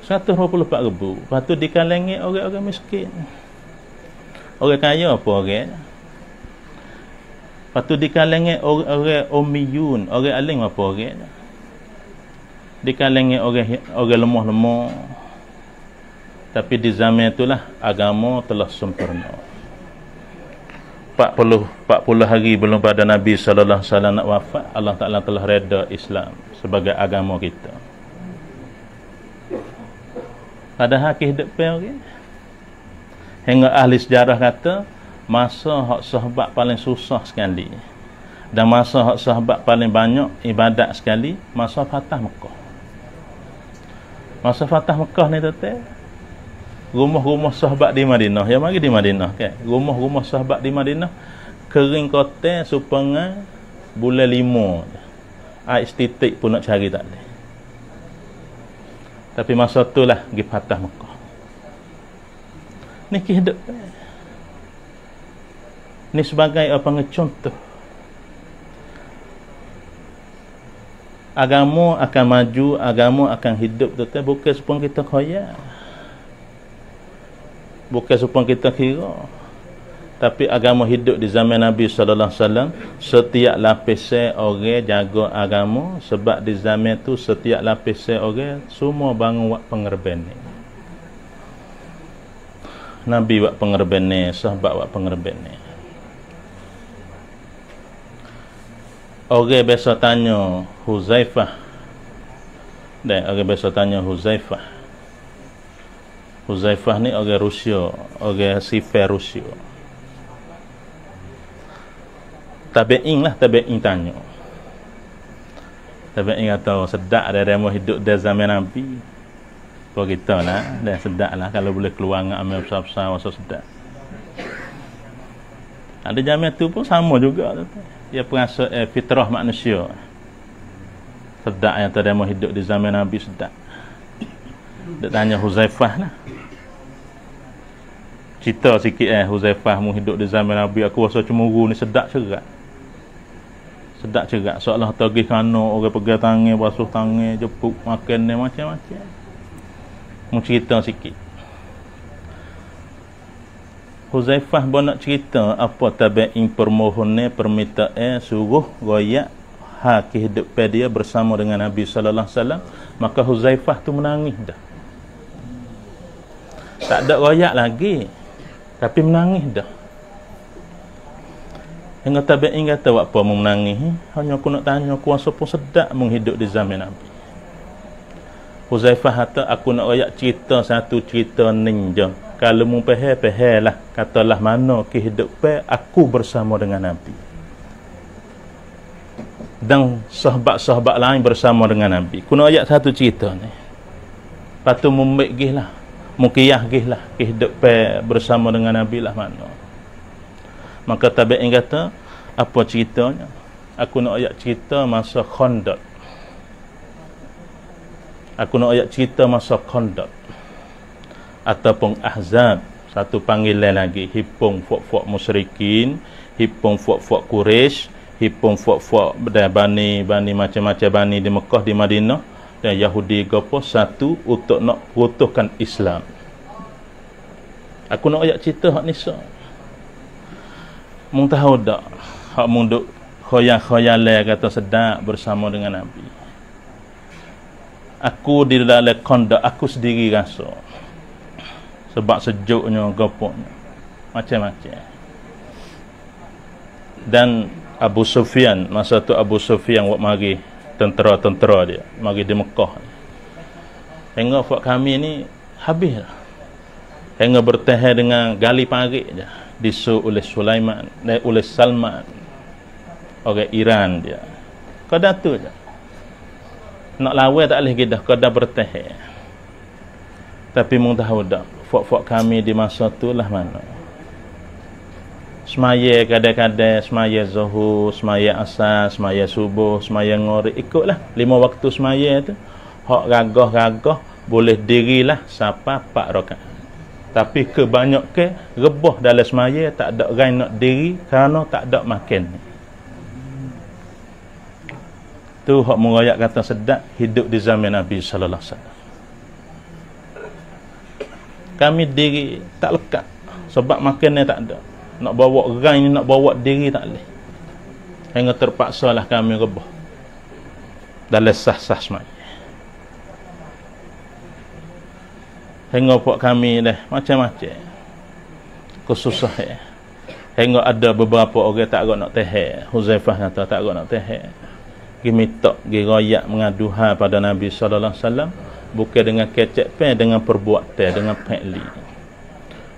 S2: 124,000. Lepas tu di kalangan orang-orang miskin. Orang kaya apa orang? Lepas tu di kalangan orang ummiyun, orang alim apa orang? Di kalangan orang lemah-lemah. Tapi di zaman itulah agama telah sempurna. 40 hari belum pada Nabi sallallahu alaihi wasallam nak wafat, Allah Taala telah reda Islam sebagai agama kita. Padahal hidup orang. Hingga ahli sejarah kata masa hak sahabat paling susah sekali dan masa hak sahabat paling banyak ibadat sekali masa Fatah Mekah. Masa Fatah Mekah ni tuan, rumah-rumah sahabat di Madinah, yang mari di Madinah kan. Rumah-rumah sahabat di Madinah kering kotak supaya bulan 5. Air titik pun nak cari tak boleh. Tapi masa itulah pergi Fatah Mekah. Ni hidup. Ni sebagai apa contoh. Agama akan maju, agama akan hidup tu bukan supaya kita kaya. Bukan supaya kita kira. Tapi agama hidup di zaman Nabi sallallahu alaihi wasallam, setiap lapisan orang jaga agama sebab di zaman tu setiap lapisan orang semua bangun buat pengorbanan. Nabi buat pengorbanan, sahabat buat pengorbanan. Orang biasa tanya Huzaifah. Dan orang biasa tanya Huzaifah. Huzaifah ni orang Rusia, orang sifar Rusia. Tabi'in tanya. Tabi'in kata sedap ada remo hidup di zaman Nabi. Kau kita lah, dah sedap lah kalau boleh keluar dengan amal besar-besar masa sedap. Ada zaman tu pun sama juga. Dia perasa fitrah manusia. Sedap yang terima hidup di zaman Nabi sedap. Dia tanya Huzaifah lah. Cerita sikit Huzaifah mu hidup di zaman Nabi, aku rasa cemburu ni sedap cerak. Sedap cerak. Seolah pergi kana orang pegang tangan, basuh tangan, jepuk makan ni macam-macam. Mu cerita sikit. Huzaifah pun nak cerita apa tabi'in permohonan permintaan suruh royak hak kehidupan dia bersama dengan Nabi sallallahu alaihi wasallam, maka Huzaifah tu menangis dah. Tak ada royak lagi, tapi menangis dah. Hingga tabi'in kata, apa mu menangis? Hanya aku nak tanya, kuasa pun sedap menghidup di zaman Nabi. Huzaifah kata, aku nak royak cerita satu cerita ninja. Kalau mu peheh lah, katalah mana kehidupan aku bersama dengan Nabi dan sahabat-sahabat lain bersama dengan Nabi. Kuna ayat satu cerita ni. Patu mumbik gihlah, mukiyah gihlah kehidupan bersama dengan Nabi lah mana. Maka tabi'in kata, apa ceritanya? Aku nak ayat cerita masa Khandaq. Aku nak ayat cerita masa Khandaq ataupun Ahzab, satu panggilan lagi, hipung fuak-fuak musyrikin, hipung fuak-fuak Quraisy, hipung fuak-fuak bani macam-macam bani di Mekah, di Madinah dan Yahudi gapo, satu untuk nak runtuhkan Islam. Aku nak ayat cerita hak nisa. Mung tahu dak hak mung duk khoyal-khoyal kata sedap bersama dengan Nabi. Aku di dalam Khandaq aku sendiri rasa sebab sejuknya, gopoknya, macam-macam. Dan Abu Sufyan, masa tu Abu Sufyan buat mari tentera-tentera dia, mari di Mekah. Hingga buat kami ni habis lah. Hingga bertahan dengan gali parit je. Disuruh oleh Sulaiman, oleh Salman, orang Iran dia. Kadang tu je. Nak lawan tak boleh kita, kadang bertahan. Tapi mu tahu dak, fuak-fuak kami di masa tu lah mana. Semaya kadang-kadang, semaya zuhur, semaya asar, semaya subuh, semaya ngori, ikutlah 5 waktu semaya tu. Hak gagah-gagah boleh dirilah sampai 4 rakaat. Tapi kebanyakan rebah dalam semaya tak ada orang nak diri kerana tak ada makan. Tu hak merayak kata sedap hidup di zaman Nabi sallallahu alaihi wasallam. Kami diri tak lekat sebab makannya tak ada. Nak bawa orang ni, nak bawa diri tak boleh. Hingga terpaksalah kami rebah dalam sah-sah semaya. Hingga buat kami dah macam-macam kesusah ya. Hingga ada beberapa orang tak nak tehek. Huzaifah kata tak nak tehek. Pergi minta, pergi royak mengaduha pada Nabi sallallahu alaihi wasallam, bukan dengan kecek pen, dengan perbuatan, dengan pekli.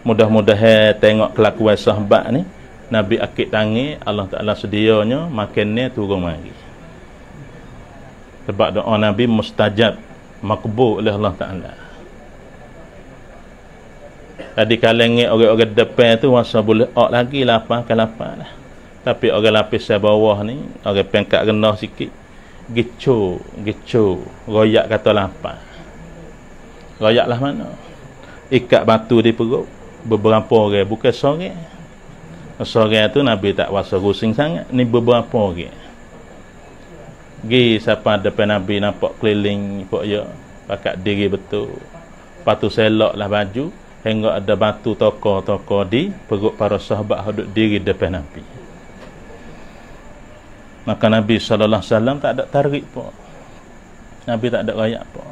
S2: Mudah-mudahan tengok kelakuan sahabat ni, Nabi akid tangi, Allah Taala sedianya makannya turun mari. Sebab doa Nabi mustajab, makbul oleh Allah Taala. Tadi kalengnya orang-orang depan tu masa boleh lagi lapar ke lapar lah. Tapi orang lapis saya bawah ni, orang pengkat rendah sikit, gicu, royak kata lapar. Royaklah mana? Ikat batu di perut beberapa orang, bukan seorang. Seorang tu Nabi tak wasa rusing sangat, ni beberapa orang. Gi siapa depan Nabi nampak keliling pok ya, pakat diri betul. Patu seloklah baju, hingga ada batu toko-toko di perut para sahabat duduk diri depan Nabi. Maka Nabi sallallahu alaihi wasallam tak ada tarik pun. Nabi tak ada rayak pun.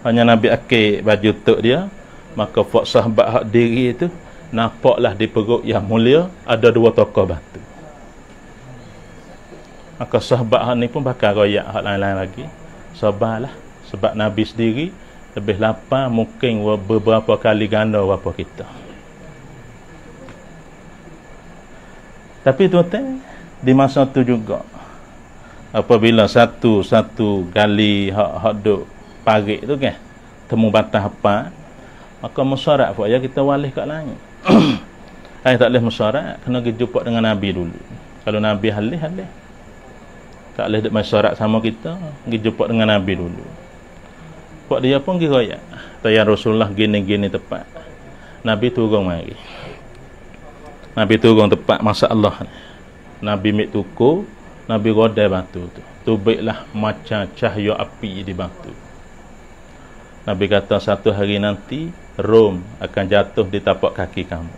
S2: Hanya Nabi akik baju tok dia, maka pak sahabat hak diri itu nampaklah di perut yang mulia ada dua toko batu. Maka sahabat hak ni pun bakal rayak hak lain-lain lagi. Sabarlah, sebab Nabi sendiri lebih lapar mungkin beberapa kali ganda apa kita. Tapi tuan-tuan, di masa tu juga apabila satu kali hak duk parik tu kan temu batas apa, maka musyarat apa ya kita walih kat langit. Tak boleh musyarat, kena pergi jumpa dengan Nabi dulu. Kalau Nabi halih tak boleh duk musyarat sama kita, pergi jumpa dengan Nabi dulu. Buat dia pun pergi royak, tayar Rasulullah gini-gini tepat. Nabi turun mari. Nabi turun tepat masa Allah ni. Nabi mik tuku, Nabi godai batu tu. Tubiklah macam cahaya api di batu. Nabi kata satu hari nanti Rom akan jatuh di tapak kaki kamu.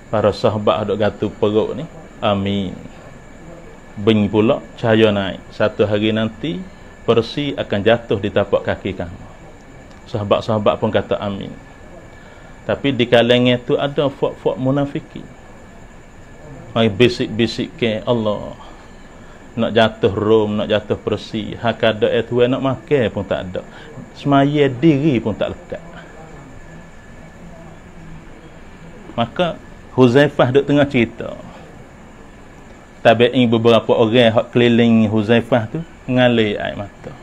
S2: Para sahabat duk gatu perut ni, amin. Bing pula cahaya naik. Satu hari nanti Persia akan jatuh di tapak kaki kamu. Sahabat-sahabat pun kata amin. Tapi di kalangan tu ada fak-fak munafikin. Mai bisik-bisik ke Allah nak jatuh Rom, nak jatuh Persia, hak ada tuan nak makan pun tak ada, semaya diri pun tak lekat. Maka Huzaifah duk tengah cerita, tabi'in beberapa orang hak keliling Huzaifah tu mengalir air mata.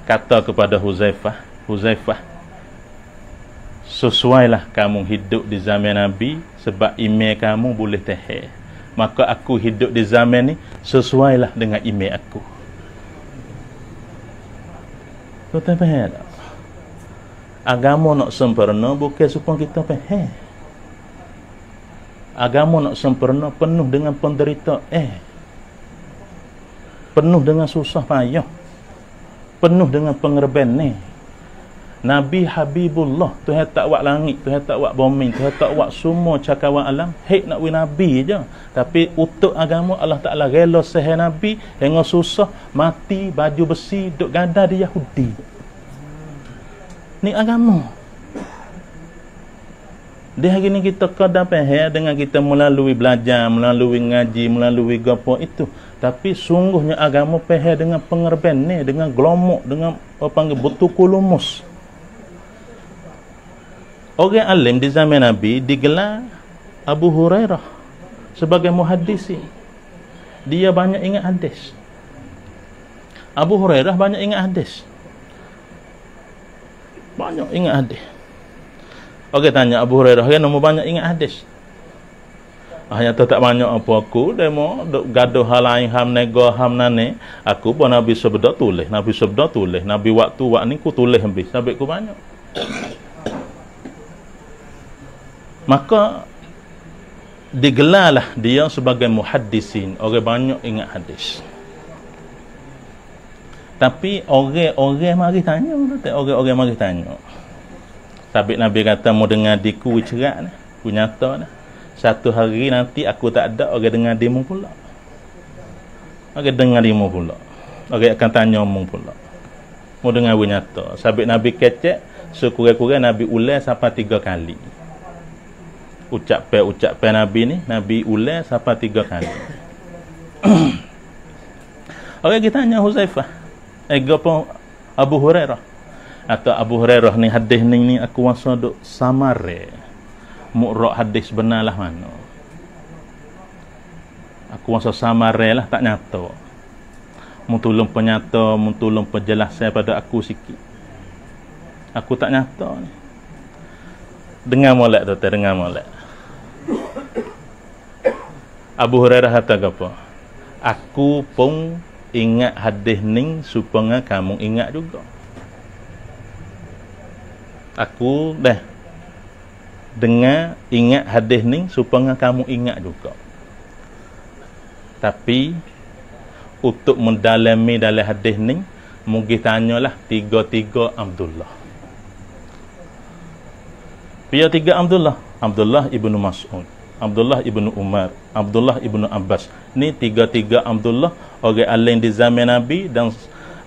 S2: Kata kepada Huzaifah, sesuailah kamu hidup di zaman Nabi, sebab iman kamu boleh tahan. Maka aku hidup di zaman ni sesuailah dengan iman aku. Tuan faham tak? Agama nak sempurna bukan supaya kita faham. Agama nak sempurna penuh dengan penderitaan, penuh dengan susah payah, penuh dengan pengorbanan. Nabi Habibullah, Tuhan tak buat langit, Tuhan tak buat bumi, Tuhan tak buat semua cakawan alam, hek nak win Nabi je. Tapi untuk agama Allah Ta'ala rela sehai Nabi hingga susah, mati, baju besi, duk gada di Yahudi. Ni agama. Di hari ni kita kena faham dengan kita melalui belajar, melalui ngaji, melalui gapo itu. Tapi sungguhnya agama faham dengan pengorbanan, dengan gelomok, dengan apa panggil betul-kulumus. Orang alim di zaman Nabi digelar Abu Hurairah sebagai muhaddisi. Dia banyak ingat hadis. Abu Hurairah banyak ingat hadis. Banyak ingat hadis. Orang tanya Abu Hurairah, kan nombor banyak ingat hadis? Hanya tak banyak apa aku demo gaduh hal lain ham nego ham nane aku pun Nabi sabda tulis Nabi waktu ni ku tulis habis sampai ku banyak. Maka digelarlah dia sebagai muhaddisin, orang banyak ingat hadis. Tapi orang mari tanya, orang mari tanya. Sabit Nabi kata mau dengar diku cerak ni, ku nyata ni. Satu hari nanti aku tak ada, orang dengar demo pula. Orang dengar demo pula. Orang akan tanya omong pula. Mau dengar nyata. Sabit Nabi kecek, sekurang-kurang Nabi ulai sampai 3 kali. Ucap-ucap Nabi ni, Nabi ulai sampai 3 kali. Orang kita tanya Huzaifah. Apa Abu Hurairah. Atau Abu Hurairah ni hadis ni aku rasa duk samare. Mu'rak hadis benar lah mana. Aku rasa samare lah tak nyata. Tolong penyata, tolong penjelasan pada aku sikit. Aku tak nyata ni. Dengar molek tu, dengar molek. Abu Hurairah kata apa? Aku pun ingat hadis ni supaya kamu ingat juga. Aku dah dengar ingat hadis ni supaya kamu ingat juga. Tapi untuk mendalami dalam hadis ni mungkin tanyalah 3 Abdullah. Dia 3 Abdullah. Abdullah ibnu Mas'ud, Abdullah ibnu Umar, Abdullah ibnu Abbas. Ni 3 Abdullah orang alim di zaman Nabi, dan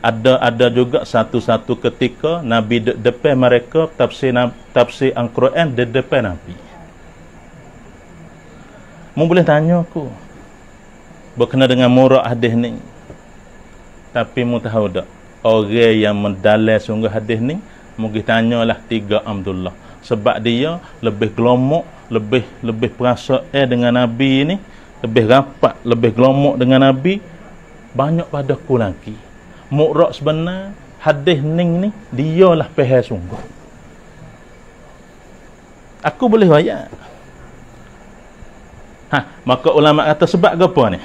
S2: ada juga satu-satu ketika Nabi depan mereka tafsir Al-Quran di depan Nabi. Mu boleh tanya aku berkenaan dengan murak hadis ni. Tapi mu tahu tak, orang yang mendalai sungguh hadis ni mungkin tanyalah 3 Abdullah. Sebab dia lebih gelomok, lebih perasa dengan Nabi ni, lebih rapat, lebih gelomok dengan Nabi banyak pada aku lagi. Mu'rak sebenar hadis ni dialah pahal sungguh. Aku boleh bayar. Maka ulama kata sebab apa ni?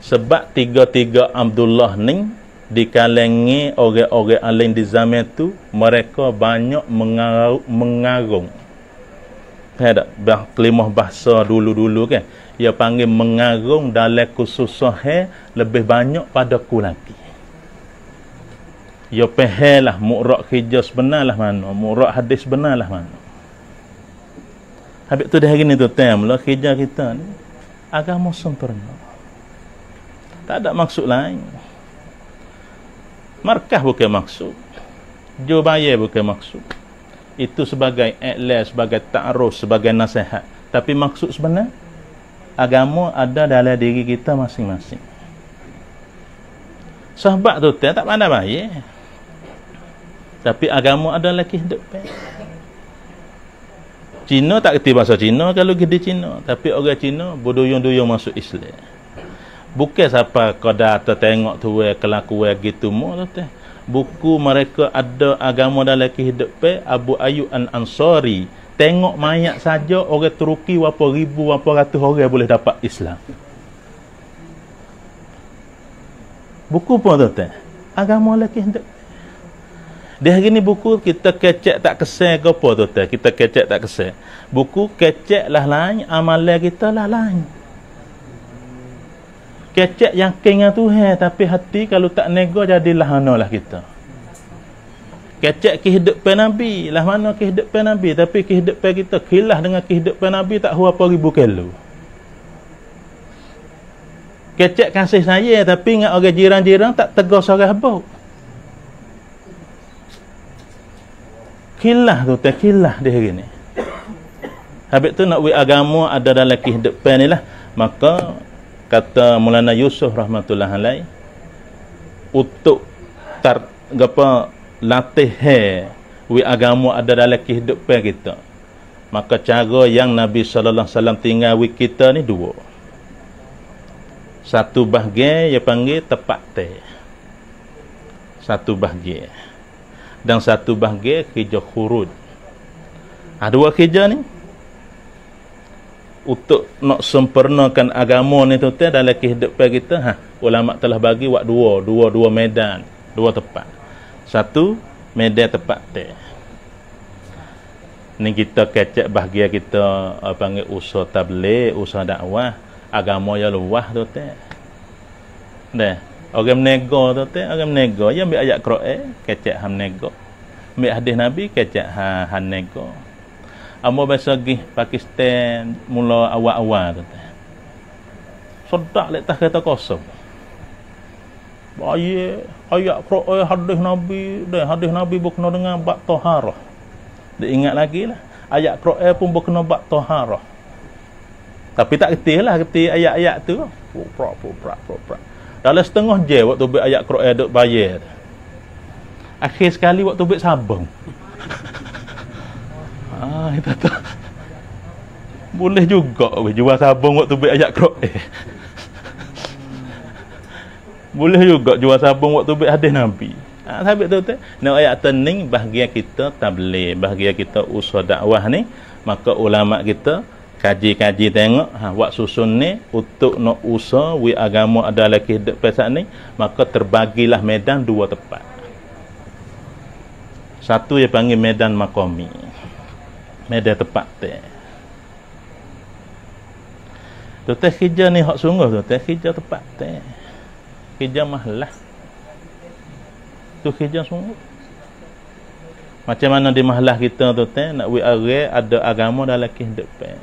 S2: Sebab 3 Abdullah ni di kalangan orang-orang alim di zaman tu, mereka banyak mengarung. Ada kelimah bahasa dulu-dulu kan, ia panggil mengarung dalam khususah lebih banyak pada ku lagi. Ia pahalah mu'rak hijaz benarlah mana, mu'rak hadis benarlah mana. Habis tu dah hari ni tu lah hijaz kita ni agama sempurna. Tak ada maksud lain. Markah bukan maksud, jual bayar bukan maksud. Itu sebagai iklan, sebagai ta'aruf, sebagai nasihat. Tapi maksud sebenar, agama ada dalam diri kita masing-masing. Sahabat tu tak pandai bayar, tapi agama ada lagi hidup. Cina tak kerti bahasa Cina kalau pergi Cina, tapi orang Cina berduyung-duyung masuk Islam. Bukan siapa kada tengok tu kelakuan gitu mu tu. Buku mereka ada agama dalam kehidupan. Abu Ayyub Al-Ansari tengok mayat saja orang Turki berapa ribu, berapa ratus orang boleh dapat Islam. Buku pun tu agama dalam kehidupan. Di hari ni buku kita kecek tak kesal ke apa tu? Kita kecek tak kesal. Buku kecek lah lain, amalan kita lah lain. Kecek yang dengan Tuhan, tapi hati kalau tak nego jadilah hanalah kita. Kecek kehidupan Nabi, lah mana kehidupan Nabi, tapi kehidupan kita khilah dengan kehidupan Nabi tak berapa ribu kilo. Kecek kasih saya, tapi dengan orang jiran-jiran tak tegur seorang habuk. Khilah tu, khilah di hari ni. Habis tu nak buat agama ada dalam kehidupan ni lah. Maka kata Maulana Yusuf rahmatullah alaih, untuk latih agama ada dalam kehidupan kita, maka cara yang Nabi sallallahu alaihi wasallam tinggal kita ni 2. Satu bahagian dia panggil tepat teh, satu bahagian, dan satu bahagian kerja khurud. 2 kerja ni untuk nak sempurnakan agama ni tu dalam kehidupan kita, ulama telah bagi buat dua medan, dua tempat. Satu medan tempat ni kita kecek bahagia kita panggil usaha tabligh, usaha dakwah agama yang luah tu dah orang menego tu orang menego yang ambil ayat Quran kecek ham nego, ambil hadis Nabi kecek han nego. Amo bahasa pergi Pakistan mula awal-awal tu. Sedak letak kereta kosong. Baik ayat Quran hadis Nabi, hadis Nabi berkena dengan bab taharah. Dia ingat lagi lah. Ayat Quran pun berkena bab taharah. Tapi tak kerti ayat-ayat tu. Pura. Dalam setengah jam waktu buat ayat Quran duk bayar. Akhir sekali waktu buat sabung. Itu tu. Boleh juga jual sabung waktu buat ayat Quran. Boleh juga jual sabung waktu buat hadis Nabi. Sabit tu nak ayat tening bahagia kita tabligh, bahagia kita usaha dakwah ni, maka ulama kita kaji tengok buat susun ni untuk nak usaha wi agama adalah kehidupan saat ni, maka terbagilah medan dua tempat. Satu yang panggil medan maqami, medan tempat tu kerja ni hak sungguh tu kerja tempat kerja mahlah tu kerja sungguh. Macam mana di mahlah kita tu nak wi ada agama dalam kehidupan.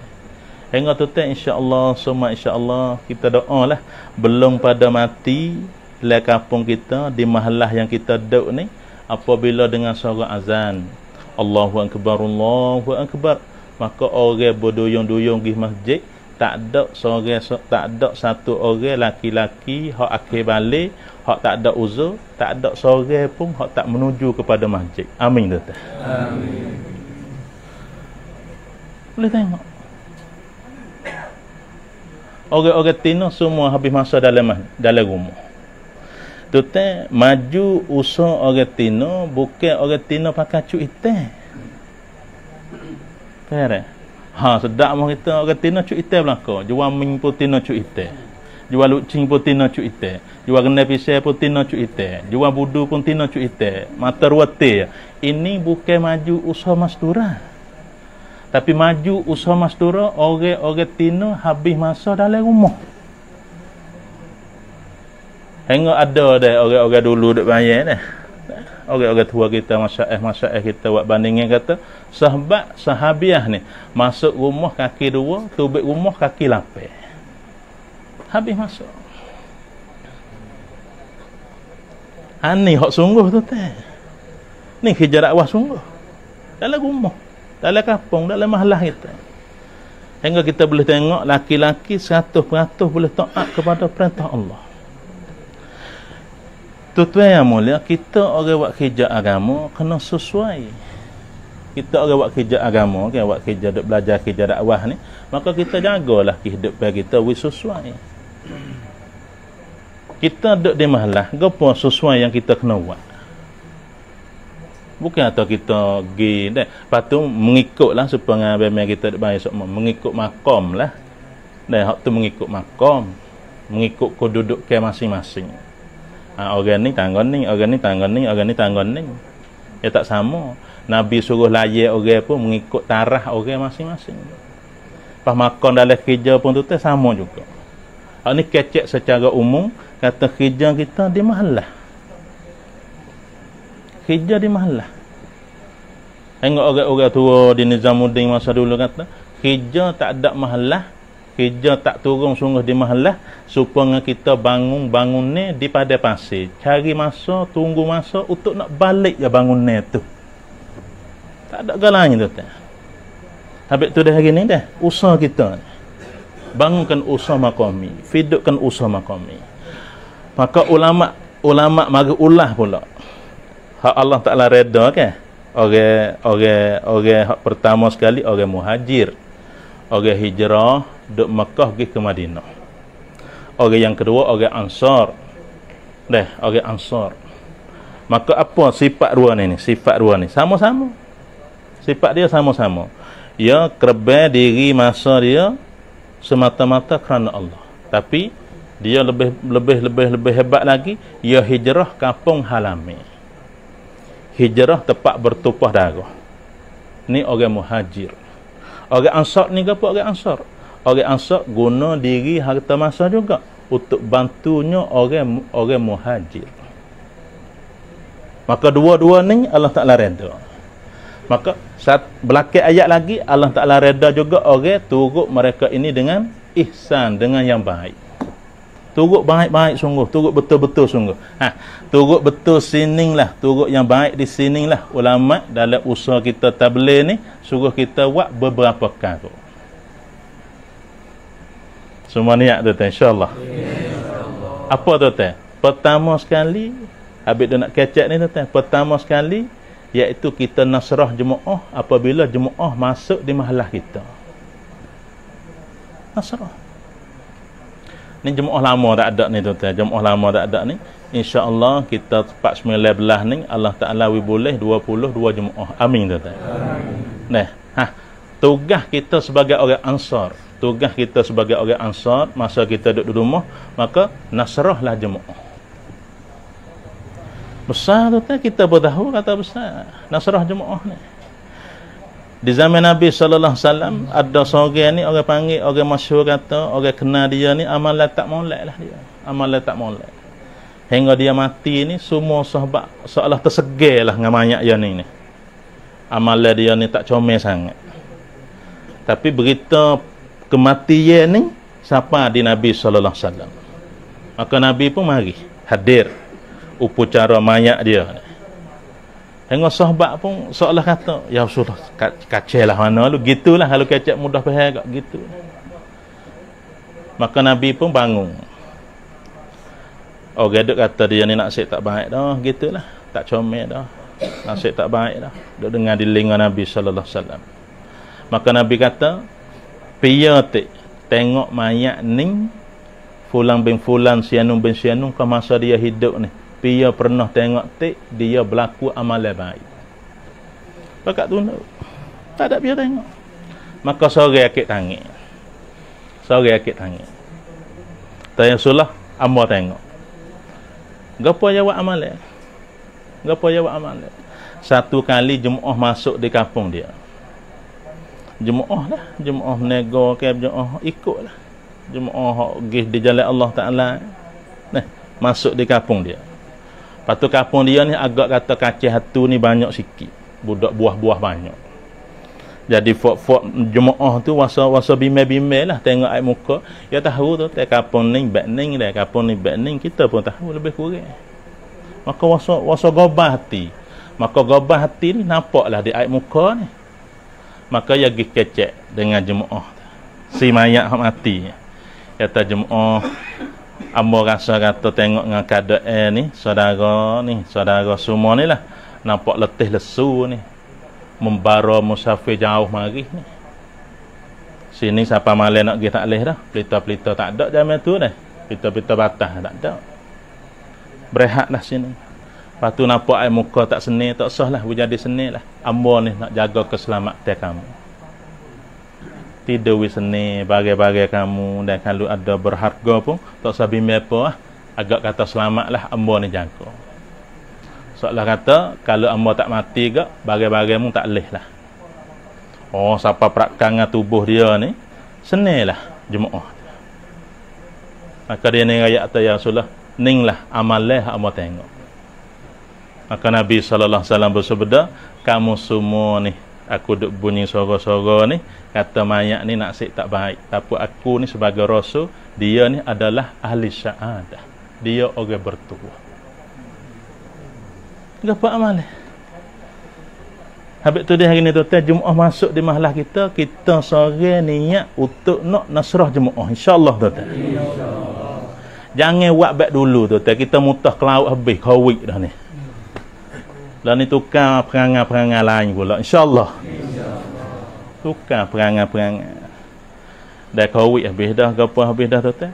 S2: Hingga tu insya-Allah semua insya-Allah kita doa lah belum pada mati di kampung kita di mahlah yang kita duduk ni, apabila dengan suara azan Allahu akbar, maka orang berduyung-duyung pergi masjid, tak ada satu orang laki-laki hak akhir balik, hak tak ada uzur, tak ada seorang pun hak tak menuju kepada masjid. Amin tu. Amin. Boleh tengok. Orang-orang Tino semua habis masa dalam rumah. Tu maju usaha orang Tino, bukan orang Tino pakai cuk hitam. Faham? Sedap mah kita orang Tino cuk hitam belaka. Jual ming pun Tino cuk hitam. Jual lucing pun Tino cuk hitam. Jual kena pisau pun Tino cuk hitam. Jual budu pun Tino cuk hitam. Mata ruate. Ini bukan maju usaha mastura. Tapi maju usaha mastura orang Tino habis masa dalam rumah. Hingga ada dah orang-orang dulu duk bayar dah. Orang-orang tua kita, masyarakat kita buat bandingnya kata, sahabiah ni masuk rumah kaki 2, tubik rumah kaki 8. Habis masuk. Ni hak sungguh tu ni kerja dakwah sungguh. Dalam rumah, dalam kampung, dalam mahalah kita. Hingga kita boleh tengok laki-laki 100% boleh taat kepada perintah Allah. Tuan yang mulia, kita orang buat kerja agama kena sesuai. Kita orang buat kerja agama, buat kerja duk belajar kerja dakwah ni, maka kita jagalah kehidupan kita sesuai. Kita duk di mahalah, gapo sesuai yang kita kena buat. Bukan atau kita pergi dah, lepas tu mengikutlah supaya memang kita duk bayar semua, mengikut makom lah. Dah hak tu mengikut makom, mengikut kedudukan masing-masing. Orang ni tanggon ni, orang ni tanggon ni, orang ni tanggon ni. Ya tak sama. Nabi suruh layak orang pun mengikut tarah orang masing-masing. Pas makan dalam kerja pun tu sama juga. Hak ni kecek secara umum, kata kerja kita di mahallah. Kerja di mahallah. Tengok orang-orang tua di Nizamuddin masa dulu kata, kerja tak ada mahallah, kerja tak turun sungguh di mahallah, supaya kita bangun ni di pada pasir, cari masa, tunggu masa untuk nak balik ya bangun ni tu. Tak ada galanya tu. Habis tu dah hari ni dah usaha kita bangunkan usaha maqami, hidupkan usaha maqami. Maka ulama mari ulah pula hak Allah Taala reda kan. Orang hak pertama sekali orang muhajir, orang hijrah duk Mekah pergi ke Madinah. Orang yang kedua orang Ansar. Orang Ansar. Maka apa sifat dua ni? Sifat dua ni sama-sama. Sifat dia sama-sama. Ya kerba diri masa dia semata-mata kerana Allah. Tapi dia lebih hebat lagi, ia hijrah kampung halaman. Hijrah tempat bertumpah darah. Ni orang muhajir. Orang Ansar ni apa orang Ansar? Orang Ansar guna diri harta masa juga untuk bantunya orang muhajir. Maka dua-dua ni Allah Ta'ala reda. Maka saat belakang ayat lagi Allah Ta'ala reda juga orang turut mereka ini dengan ihsan, dengan yang baik. Turut baik-baik sungguh, turut betul-betul sungguh. Turut betul sining lah, turut yang baik di sining lah. Ulama dalam usaha kita tabligh ni suruh kita buat beberapa perkara. Semua niat tuan-tuan, insya-Allah. Apa tuan-tuan? Pertama sekali, habis dia nak kecek ni tuan-tuan, pertama sekali iaitu kita nasrah jemaah apabila jemaah masuk di mahallah kita. Nasrah. Ni jemaah lama tak ada ni tuan-tuan. Jemaah lama tak ada ni. InsyaAllah kita 19 ni Allah Ta'ala boleh 22 jemaah. Amin tuan-tuan. Nah, tugas kita sebagai orang Ansar. Tugas kita sebagai orang Ansar masa kita duduk di rumah, maka nasrahlah jemaah. Besar tuan-tuan, kita bertahu kata besar. Nasrah jemaah ni. Di zaman Nabi sallallahu alaihi wasallam ada seorang ni orang panggil, orang masyhur kata, orang kenal dia ni amalan tak molek lah dia. Amalan tak molek. Hingga dia mati ni semua sahabat seolah tersegel lah dengan mayat dia ni. Amalan dia ni tak comel sangat. Tapi berita kematian ni siapa di Nabi sallallahu alaihi wasallam. Maka Nabi pun mari hadir upacara mayat dia ni. Hingga sahabat pun seolah kata, ya Rasulullah, kacau lah mana lu, gitulah kalau kecek mudah faham kak gitu. Maka Nabi pun bangun. Orang duk kata dia ni nasib tak baik dah, gitulah, tak comel dah, nasib tak baik dah. Duk dengar di telinga Nabi sallallahu alaihi wasallam. Maka Nabi kata, "Piya tengok mayat ni fulan bin fulan, sianun bin sianun ke masa dia hidup ni. Dia pernah tengok dia berlaku amalan baik." Pakat tunduk. Tak ada dia tengok. Maka sore akik tangi. Sore akik tangi. Tanya Rasulullah, amba tengok. Gapo jawab amalan? Gapo jawab amalan? Satu kali jemaah masuk di kampung dia. Jemaah lah, jemaah menego ke jemaah ikutlah. Jemaah pergi di jalan Allah Taala. Nah, masuk di kampung dia. Lepas tu kampung dia ni agak kata kacih hatu ni banyak sikit. Budak buah-buah banyak. Jadi fok-fok jemaah tu wasa bimbel-bimbel lah tengok air muka. Dia tahu tu kampung ni bakning dah, kampung ni bakning, kita pun tahu lebih kurang. Maka wasa gobah hati. Maka gobah hati ni nampaklah di air muka ni. Maka dia pergi kecek dengan jemaah. Si mayat mati. Kata jemaah, amba rasa kata tengok dengan keadaan ni, saudara semua ni lah, nampak letih lesu ni, membara musafir jauh mari ni. Sini siapa malam nak pergi tak boleh dah. Pelita-pelita tak ada zaman tu dah. Pelita-pelita batas tak ada. Berehatlah sini. Lepas tu nampak air muka tak seni, tak sah lah, jadi seni lah. Amba ni nak jaga keselamatan kamu. Tidur seni bagai-bagai kamu, dan kalau ada berharga pun tak usah bimbang apa lah. Agak kata selamat lah, amba ni jaga. Seolah kata kalau amba tak mati ke bagai-bagai mu tak leh lah. Oh, siapa perakangan tubuh dia ni seni lah jemaah. Maka dia ni ayat kata, ya Rasulullah, ning lah amalah amba tengok. Maka Nabi sallallahu alaihi wasallam bersabda, kamu semua ni, aku duk bunyi suara-suara ni, kata mayat ni nasib tak baik. Tapi aku ni sebagai rasul, dia ni adalah ahli syahadah. Dia orang bertuah. Apa amal? Habis tu dia hari ni tuan-tuan, jemaah masuk di mahallah kita, kita sore niat untuk nak nasrah jemaah. InsyaAllah tuan-tuan. Jangan buat baik dulu tuan-tuan. Kita mutah ke laut habis, kawik dah ni. Lah ni tukar perangai-perangai lain pula, insya-Allah. Tukar perangai-perangai. Dah kawik habis dah, gapo habis dah tuan-tuan.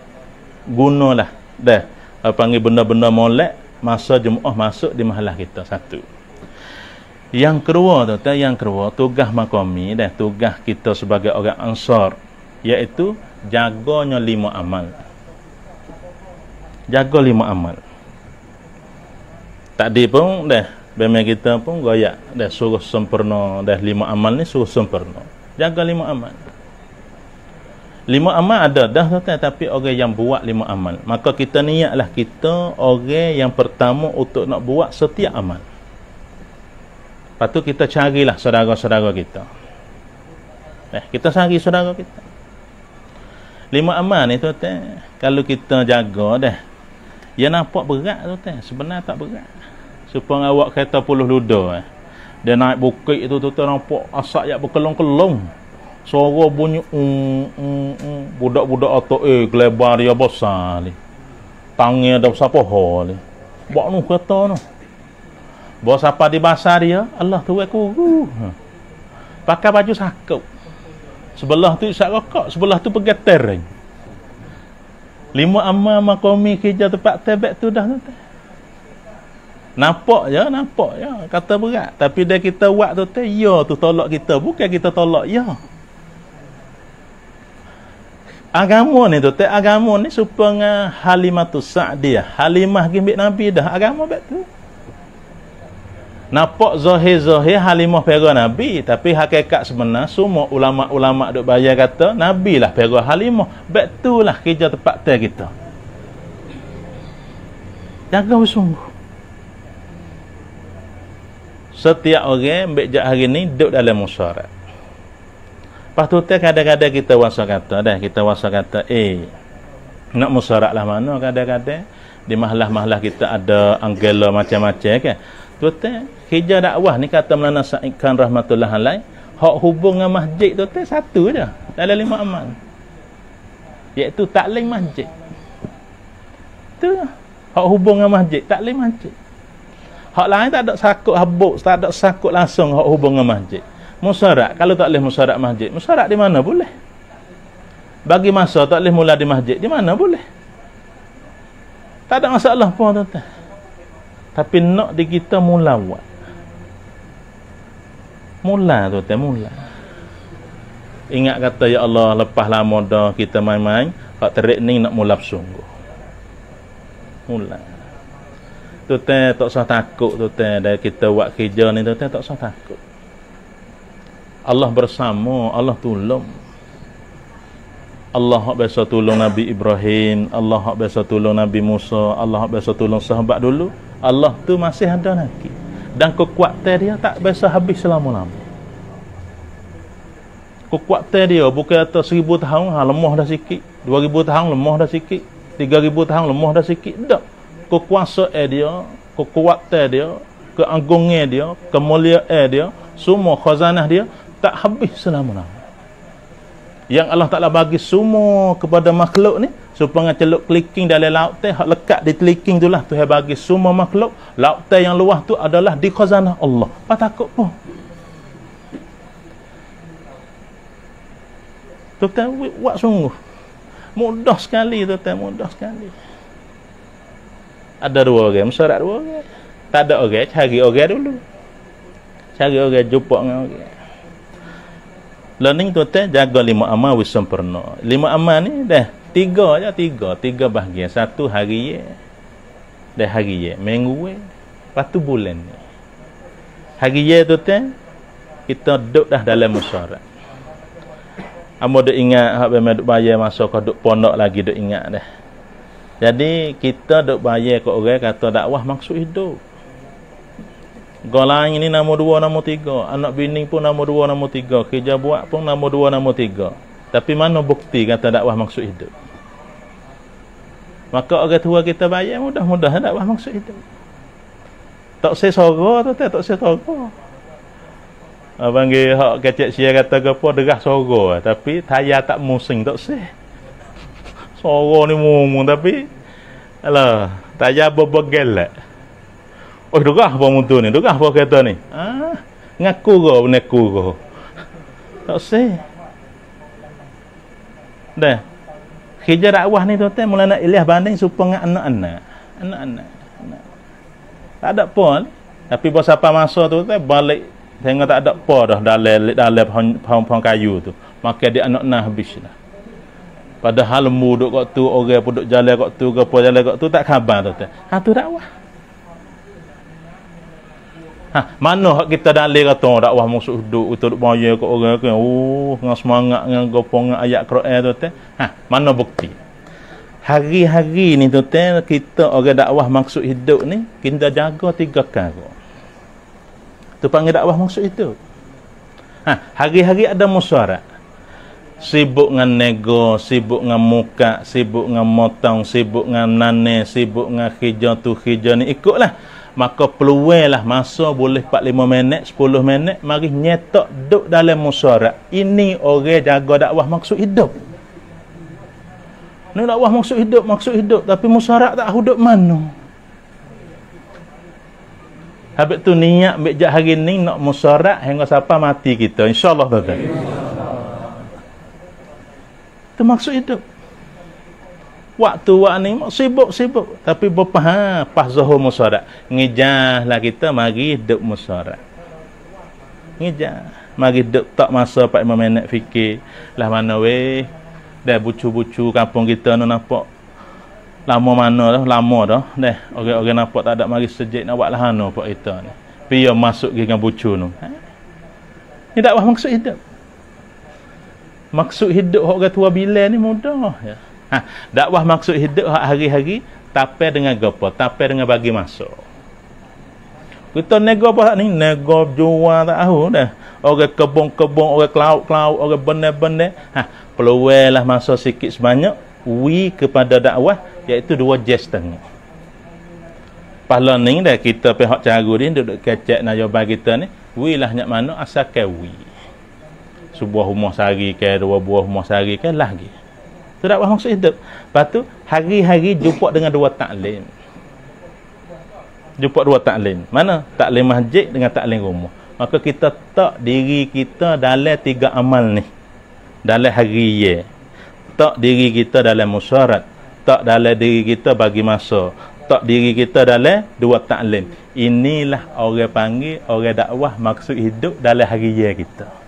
S2: Gunalah dah panggil benda-benda molek masa jemaah masuk di mahallah kita. Satu. Yang kedua tuan-tuan, yang kedua tugas makami dan tugas kita sebagai orang Ansar, iaitu jaganya 5 amal. Jaga 5 amal. Tadi pun dah bema kita pun goyak dah suruh sempurna, dah 5 amal ni suruh sempurna. Jaga 5 amal. 5 amal ada dah tuan, tapi orang yang buat 5 amal, maka kita niatlah kita orang yang pertama untuk nak buat setiap amal. Lepas tu kita carilah saudara-saudara kita. Kita cari saudara kita. 5 amal ni tuan, kalau kita jaga dah, dia nampak berat tuan, sebenarnya tak berat. Supaya awak kereta puluh luda, dia naik bukit itu tuan, nampak asap yang berkelong-kelong. Suara bunyi budak-budak atau gelebar dia besar ni. Tangan ada besar pohon ni. Bawa nu kereta nu. Bawa siapa di basar dia, Allah tu aku. Pakai baju sakut. Sebelah tu isap rokok, sebelah tu pegang tereng. 5 amal makomi kerja tempat tebek tu dah tu. Nampak je. Kata berat. Tapi dia kita buat tu, ya tu tolak kita. Bukan kita tolak, ya. Agama ni tu, agama ni supaya Halimatus Sa'diyah, Halimah gimbik Nabi dah, agama betul. Nampak zahir-zahir Halimah pera Nabi, tapi hakikat sebenar semua ulama-ulama duk bayar kata Nabi lah pera Halimah. Betul lah kerja tempat teh kita. Jaga bersungguh. Setiap orang ambik jak hari ni duduk dalam musyarat. Lepas tu kadang-kadang kita wasa kata nak musyarat lah mana, kadang-kadang di mahlah-mahlah kita ada anggela macam-macam kan. Tu kerja dakwah ni kata Maulana Sa'id Khan rahmatullah alaih, hak hubung dengan masjid tu satu je dalam 5 amal, iaitu taklim masjid. Tu hak hubung dengan masjid, taklim masjid. Hak lain tak ada sakut habuk, tak ada sakut langsung hak hubung dengan masjid. Musyarat, kalau tak boleh musyarat masjid, musyarat di mana boleh? Bagi masa tak boleh mula di masjid, di mana boleh? Tak ada masalah pun tuan. Tapi nak di kita mula buat. Mula tuan, mula. Ingat kata ya Allah, lepas lama dah kita main-main, hak terik ni nak mula bersungguh. Mula. Tuan tak usah takut tuan, dari kita buat kerja ni tuan tak usah takut. Allah bersama, Allah tolong. Allah hak biasa tolong Nabi Ibrahim, Allah hak biasa tolong Nabi Musa, Allah hak biasa tolong sahabat dulu. Allah tu masih ada lagi. Dan kekuatan dia tak biasa habis selama-lama. Kekuatan dia bukan kata 1000 tahun lemah dah sikit, 2000 tahun lemah dah sikit, 3000 tahun lemah dah sikit. Tak. Kekuasaan dia, kekuatan dia, keagungan dia, kemuliaan dia, semua khazanah dia tak habis selama-lama. Yang Allah Ta'ala bagi semua kepada makhluk ni supaya celuk clicking dalam laut teh, hak lekat di clicking tu lah tu yang bagi semua makhluk. Laut teh yang luas tu adalah di khazanah Allah. Apa takut pun. Tuan buat sungguh. Mudah sekali tuan, mudah sekali. Ada 2 orang, musyarat 2 orang. Tak ada orang, cari orang dulu. Cari orang, jumpa dengan orang. Learning tu jaga 5 amal wis sempurna. 5 amal ni dah 3 je, 3 bahagian. 1 hari ye. Dah hari ye, minggu ye, lepas tu bulan ni. Hari ye tu kita duduk dah dalam musyarat. Amo duk ingat hak memang duk bayar masa kau duk pondok lagi duk ingat dah. Jadi kita duk bayar ke orang kata dakwah maksud hidup. Golong ini nombor 2, nombor 3. Anak bini pun nombor 2, nombor 3. Kerja buat pun nombor 2, nombor 3. Tapi mana bukti kata dakwah maksud hidup? Maka orang tua kita bayar mudah-mudahan dakwah maksud hidup. Tak saya sorok tu, tak saya sorok. Panggil hak kecek sia kata ke apa derah sorok. Tapi tayar tak musing tak saya. Sorok ni mumung tapi alah, tayar berbegel lah. Oh, derah apa mutu ni? Derah apa kereta ni? Ngaku ke meneku ke? Tak sih. Dah. Kerja dakwah ni tuan-tuan mula nak Ilyas banding supaya anak-anak. Anak-anak. Tak ada pun. Tapi pas apa masa tu balik tengok tak ada apa dah dalam pohon kayu tu. Maka dia anak-anak habis dah. Padahal mu duk kat tu, orang pun duk jalan kat tu, gapo jalan kat tu tak khabar tu. Ha tu dakwah. Ha, mana hak kita dalil kata dakwah masuk hidup kita duk bayar kat orang ke. Oh, dengan semangat dengan gapo dengan ayat Quran tu teh. Ha, mana bukti? Hari-hari ni tu teh kita orang dakwah maksud hidup ni kita jaga 3 perkara. Tu panggil dakwah maksud hidup. Ha, hari-hari ada musyawarah. Sibuk dengan nego, sibuk dengan muka, sibuk dengan motong, sibuk dengan nane, sibuk dengan kerja tu kerja ni, ikutlah. Maka peluang lah masa boleh 45 minit, 10 minit, mari nyetok duduk dalam musyawarah. Ini orang jaga dakwah maksud hidup. Ni dakwah maksud hidup, tapi musyawarah tak hidup mana. Habis tu niat ambil hari ni nak musyawarah hingga sampai mati kita, insya-Allah tuan-tuan. Itu maksud hidup. Waktu ni sibuk tapi berpaham pas zuhur musyawarah. Ngejahlah kita mari hidup musyawarah. Ngejah, mari hidup tak masa 45 minit fikir lah mana weh. Dah bucu-bucu kampung kita nu nampak lama mana dah, lama dah. Dah orang-orang nampak tak ada mari sejak nak buat lah anu pak kita ni. Pi masuk dengan bucu nu. Ni dakwah maksud hidup. Maksud hidup hak orang tua bila ni mudah ya. Ha, dakwah maksud hidup hak hari-hari tapi dengan gapo? Tapi dengan bagi masuk. Kita nego apa ni? Nego jual tak tahu dah. Orang kebun-kebun, orang kelaut-kelaut, orang benar-benar. Ha, peluanglah masa sikit sebanyak wi kepada dakwah iaitu 2 jes tengah. Pahala ni dah kita pihak cara ni duduk kecek nayoban kita ni, wi lah nyak mana asalkan wi. Sebuah rumah sehari ke, 2 buah rumah sehari ke, lagi. Itu dakwah maksud hidup. Lepas tu, hari-hari jumpa dengan 2 taklim. Jumpa 2 taklim. Mana? Taklim masjid dengan taklim rumah. Maka kita tak diri kita dalam 3 amal ni. Dalam hari ye. Tak diri kita dalam musyarat. Tak dalam diri kita bagi masa. Tak diri kita dalam 2 taklim. Inilah orang panggil, orang dakwah maksud hidup dalam hari ye kita.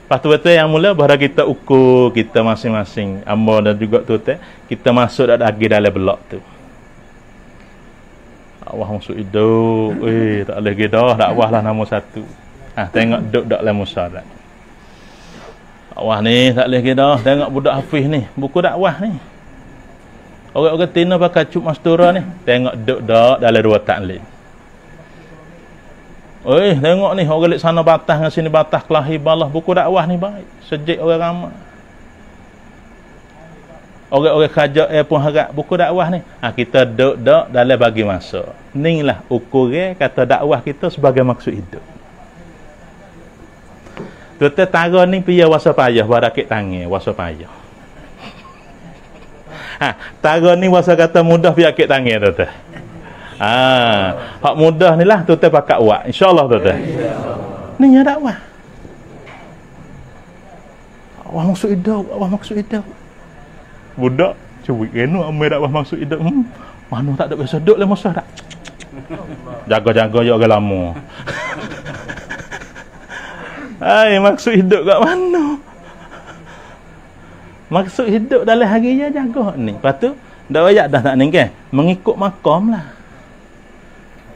S2: Lepas tu betul yang mula bahawa kita ukur kita masing-masing. Amba dan juga tu kita masuk lagi dalam blok tu. Dakwah maksud hidup. Tak boleh gitu. Dakwah lah nombor 1. Ha, tengok duduk dalam musyawarah. Dakwah ni tak boleh gitu. Tengok budak hafiz ni. Buku dakwah ni. Orang-orang tina pakai cup mastura ni. Tengok duduk dalam 2 taklim. Tengok ni orang lik sana batas dengan sini batas kelahi balah buku dakwah ni baik. Sejak orang ramai. Orang-orang kerja pun harap buku dakwah ni. Ha, kita duduk dalam bagi masa. Inilah ukuran kata dakwah kita sebagai maksud hidup. Tuan-tuan tara ni pia wasa payah barakit tangan wasa payah. Ha, tara ni wasa kata mudah pia akik tangan tuan-tuan. Hak mudah ni lah tuan-tuan pakat buat. InsyaAllah tuan-tuan. Ni yang dakwah. Dakwah maksud hidup. Dakwah maksud hidup. Budak cuba kena ambil dakwah maksud hidup. Mana tak ada biasa duduk lah masa tak. Jaga-jaga je orang lama. Maksud hidup kat mana? Maksud hidup dalam hari je jaga ni. Lepas tu dah ayat dah tak ni kan? Mengikut makam lah.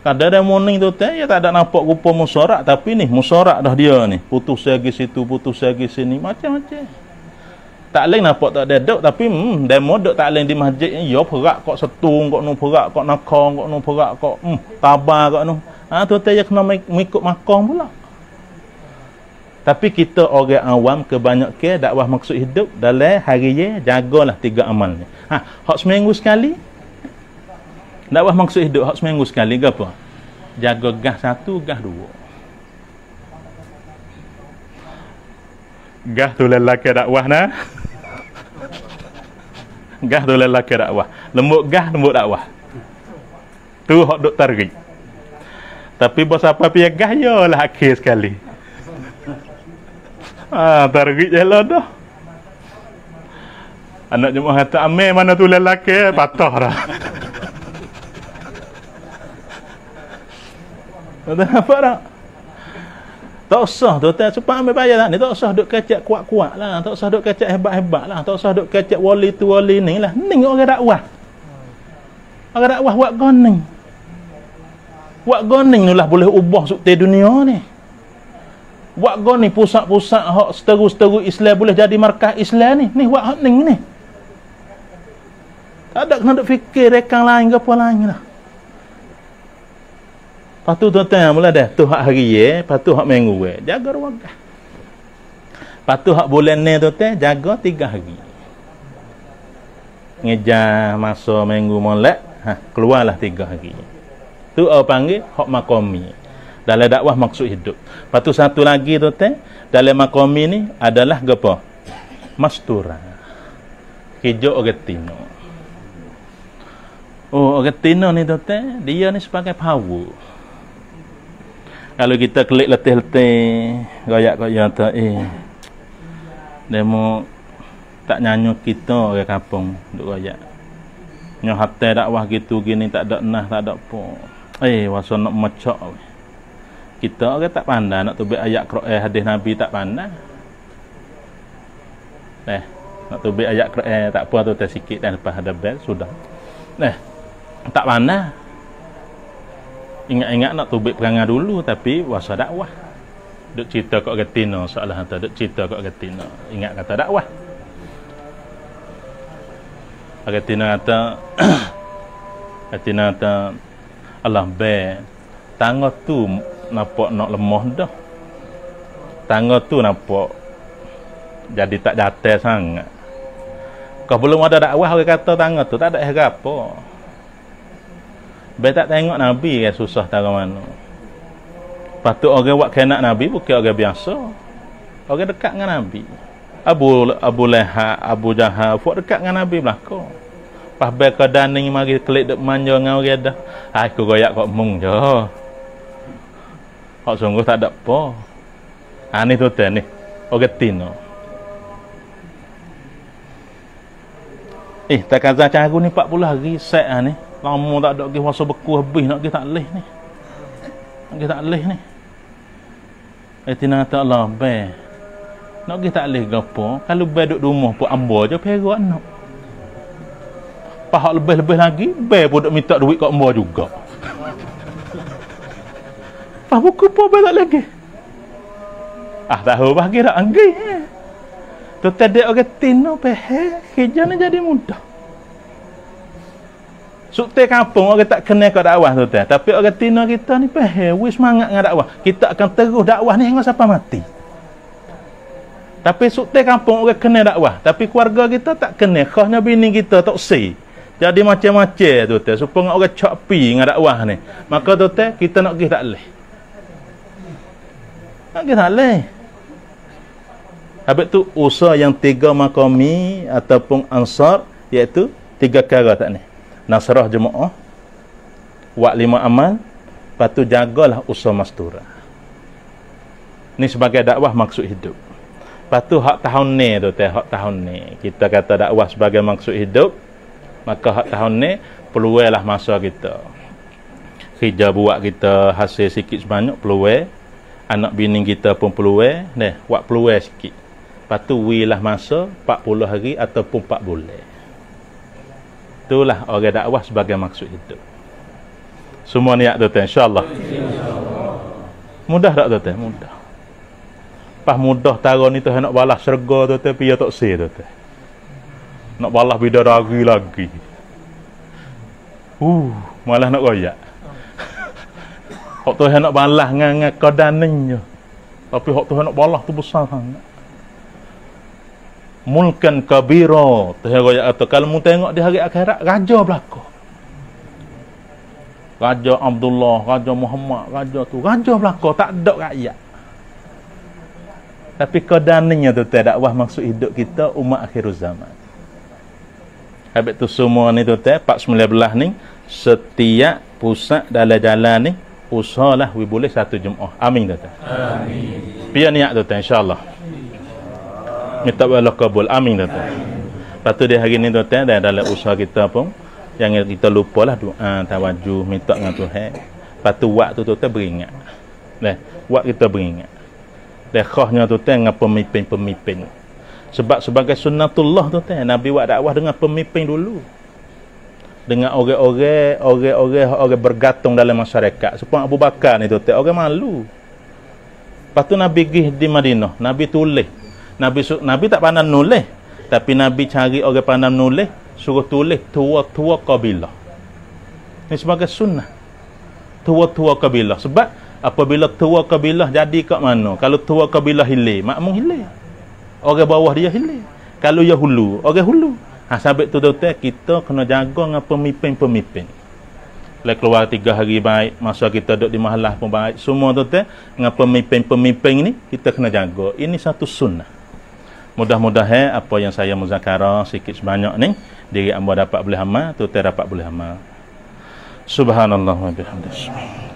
S2: Kadang-kadang morning tu ya tak ada nampak rupa musyarak, tapi ni musyarak dah dia ni. Putus lagi situ, putus lagi sini, macam-macam. Tak lain nampak tak ada duduk, tapi demo duduk tak lain di masjid ni, ya perak kok setung, kok nu perak, kok nakong, kok nu perak, kok tabar kok nu. Tu ya kena mengikut makam pula. Tapi kita orang awam kebanyakan dakwah maksud hidup dalam hari ye jagalah 3 amal ni. Hak seminggu sekali. Dakwah maksud hidup hak seminggu sekali ke apa? Jaga gas 1, gas 2. Gas tu lelaki dakwah nah. Gas tu lelaki dakwah. Lembut gas, lembut dakwah. Tu hak duk target. Tapi bos apa pia gas yalah akhir sekali. Target je lah dah. Anak jemaah kata, "Amir mana tu lelaki?" Patah dah. Tak nampak tak? Tak usah tuan-tuan, cepat ambil bayar lah ni. Tak usah duk kecek kuat-kuat lah. Tak usah duk kecek hebat-hebat lah. Tak usah duk kecek wali tu wali ni lah. Ni orang dakwah. Orang dakwah buat goning. Buat goning ni lah boleh ubah sukti dunia ni. Buat goning pusat-pusat hak seteru-seteru Islam boleh jadi markah Islam ni. Ni buat hak ni. Tak ada kena duk fikir rekan lain ke apa lain lah. Lepas tu tuan-tuan mula dah tu hak hari lepas tu hak minggu jaga ruagah. Lepas tu hak bulan ni tuan-tuan jaga 3 hari. Ngejar masa minggu molek, keluarlah 3 hari. Tu orang panggil hak makomi. Dalam dakwah maksud hidup. Lepas tu satu lagi tuan-tuan, dalam makomi ni adalah apa? Mastura. Hijau orang tino. Oh, orang tino ni tuan-tuan, dia ni sebagai power. Kalau kita klik letih-letih goyak-goyak tu demo tak nyanyi kita orang kampung duk goyak. Nyo hati dakwah gitu gini tak ada nah tak ada apa. Wasa nak mecak. Kita orang tak pandai nak tubik ayat Quran hadis Nabi tak pandai. Nak tubik ayat Quran tak apa tu tersikit dan lepas ada bel sudah. Tak pandai. Ingat-ingat nak tubik perangai dulu tapi wasa dakwah. Duk cerita kat Gatina soalan hantar duk cerita kat Gatina. Ingat kata dakwah. Gatina kata Allah be tangga tu nampak nak lemah dah. Tangga tu nampak jadi tak jatuh sangat. Kau belum ada dakwah orang kata tangga tu tak ada apa. Be tak tengok Nabi kan susah tara mana. Patut orang buat kenak Nabi bukan orang biasa. Orang dekat dengan Nabi. Abu Lahab, Abu Jahal, buat dekat dengan Nabi belaka. Pas be ke daning mari klik dek manja dengan orang dah. Aku goyak kok mung je. Hak sungguh tak ada apa. Ni tu ni. Orang tino. Tak kata cara ni 40 hari set ni. Lama tak ada pergi puasa beku habis nak pergi tak leh ni. Nak pergi tak leh ni. Tina kata Allah be. Nak pergi tak leh ke apa? Kalau be duduk rumah pun amba je perak nak. Pahak lebih-lebih lagi, be pun duk minta duit kat amba juga. Pas buku pun be tak lagi. Tahu bagi dak anggi. Tu tadi orang tino pehe, kerja ni jadi mudah. Sukti kampung orang tak kenal kat dakwah tu teh. Tapi orang tino kita ni wis semangat dengan dakwah. Kita akan terus dakwah ni hingga sampai mati. Tapi sukti kampung orang kenal dakwah. Tapi keluarga kita tak kenal. Khasnya bini kita tak si. Jadi macam-macam tu teh. Supaya orang cak pi dengan dakwah ni. Maka tu teh kita nak pergi tak leh. Nak pergi tak leh. Habis tu usaha yang 3 makomi ataupun ansar iaitu 3 perkara tak ni. Nasrah jemaah, buat 5 amal, lepas tu jagalah usaha mastura. Ni sebagai dakwah maksud hidup. Lepas tu hak tahun ni tu teh, hak tahun ni. Kita kata dakwah sebagai maksud hidup, maka hak tahun ni peluanglah masa kita. Kerja buat kita hasil sikit sebanyak peluang, anak bini kita pun peluang, buat peluang sikit. Lepas tu wilah masa 40 hari ataupun 4 bulan. Itulah orang dakwah sebagai maksud hidup. Semua niat tuan insya-Allah. Mudah tak tuan? Mudah. Pas mudah tara ni tu nak balas syurga tuan pi tak se tuan. Nak balas bidadari lagi. Malah nak goyak. Hak tu nak balas dengan kodaning je. Tapi hak tu nak balas tu besar sangat. Mulkan kabira terhaya atau kalau mu tengok di hari akhirat raja belaka. Raja Abdullah, Raja Muhammad, raja belaka tak ada rakyat. Tapi kodannya tu dakwah maksud hidup kita umat akhir zaman. Habis tu semua ni tu 419 ni setiap pusat dalam jalan ni usahalah boleh 1 Jumaat. Amin tu. Amin. Biar niat tu insya-Allah. Minta Allah kabul. Amin tuan. Lepas tu di hari ni tuan dalam usaha kita pun jangan kita lupalah doa tawajuh minta dengan Tuhan. Lepas tu waktu tu beringat. Waktu kita beringat. Lekhahnya tu teh dengan pemimpin-pemimpin. Sebab sebagai sunnatullah tu teh Nabi buat dakwah dengan pemimpin dulu. Dengan orang bergantung dalam masyarakat. Seperti Abu Bakar ni tu teh orang malu. Lepas tu Nabi pergi di Madinah, Nabi tulis. Nabi tak pandai nulis, tapi Nabi cari orang pandai nulis, suruh tulis tua-tua kabilah. Ini sebagai sunnah. Tua-tua kabilah. Sebab apabila tua kabilah jadi kat mana? Kalau tua kabilah hilir, makmum hilir. Orang bawah dia hilir. Kalau dia hulu, orang hulu. Sebab tu kita kena jaga dengan pemimpin-pemimpin. Lepas keluar 3 hari baik, masa kita duduk di mahalah pun baik. Semua tu dengan pemimpin-pemimpin ni kita kena jaga. Ini satu sunnah. Mudah-mudahan apa yang saya muzakarah sikit sebanyak ni diri hamba dapat boleh amal, tu dapat boleh amal. Subhanallah wa bihamdihi.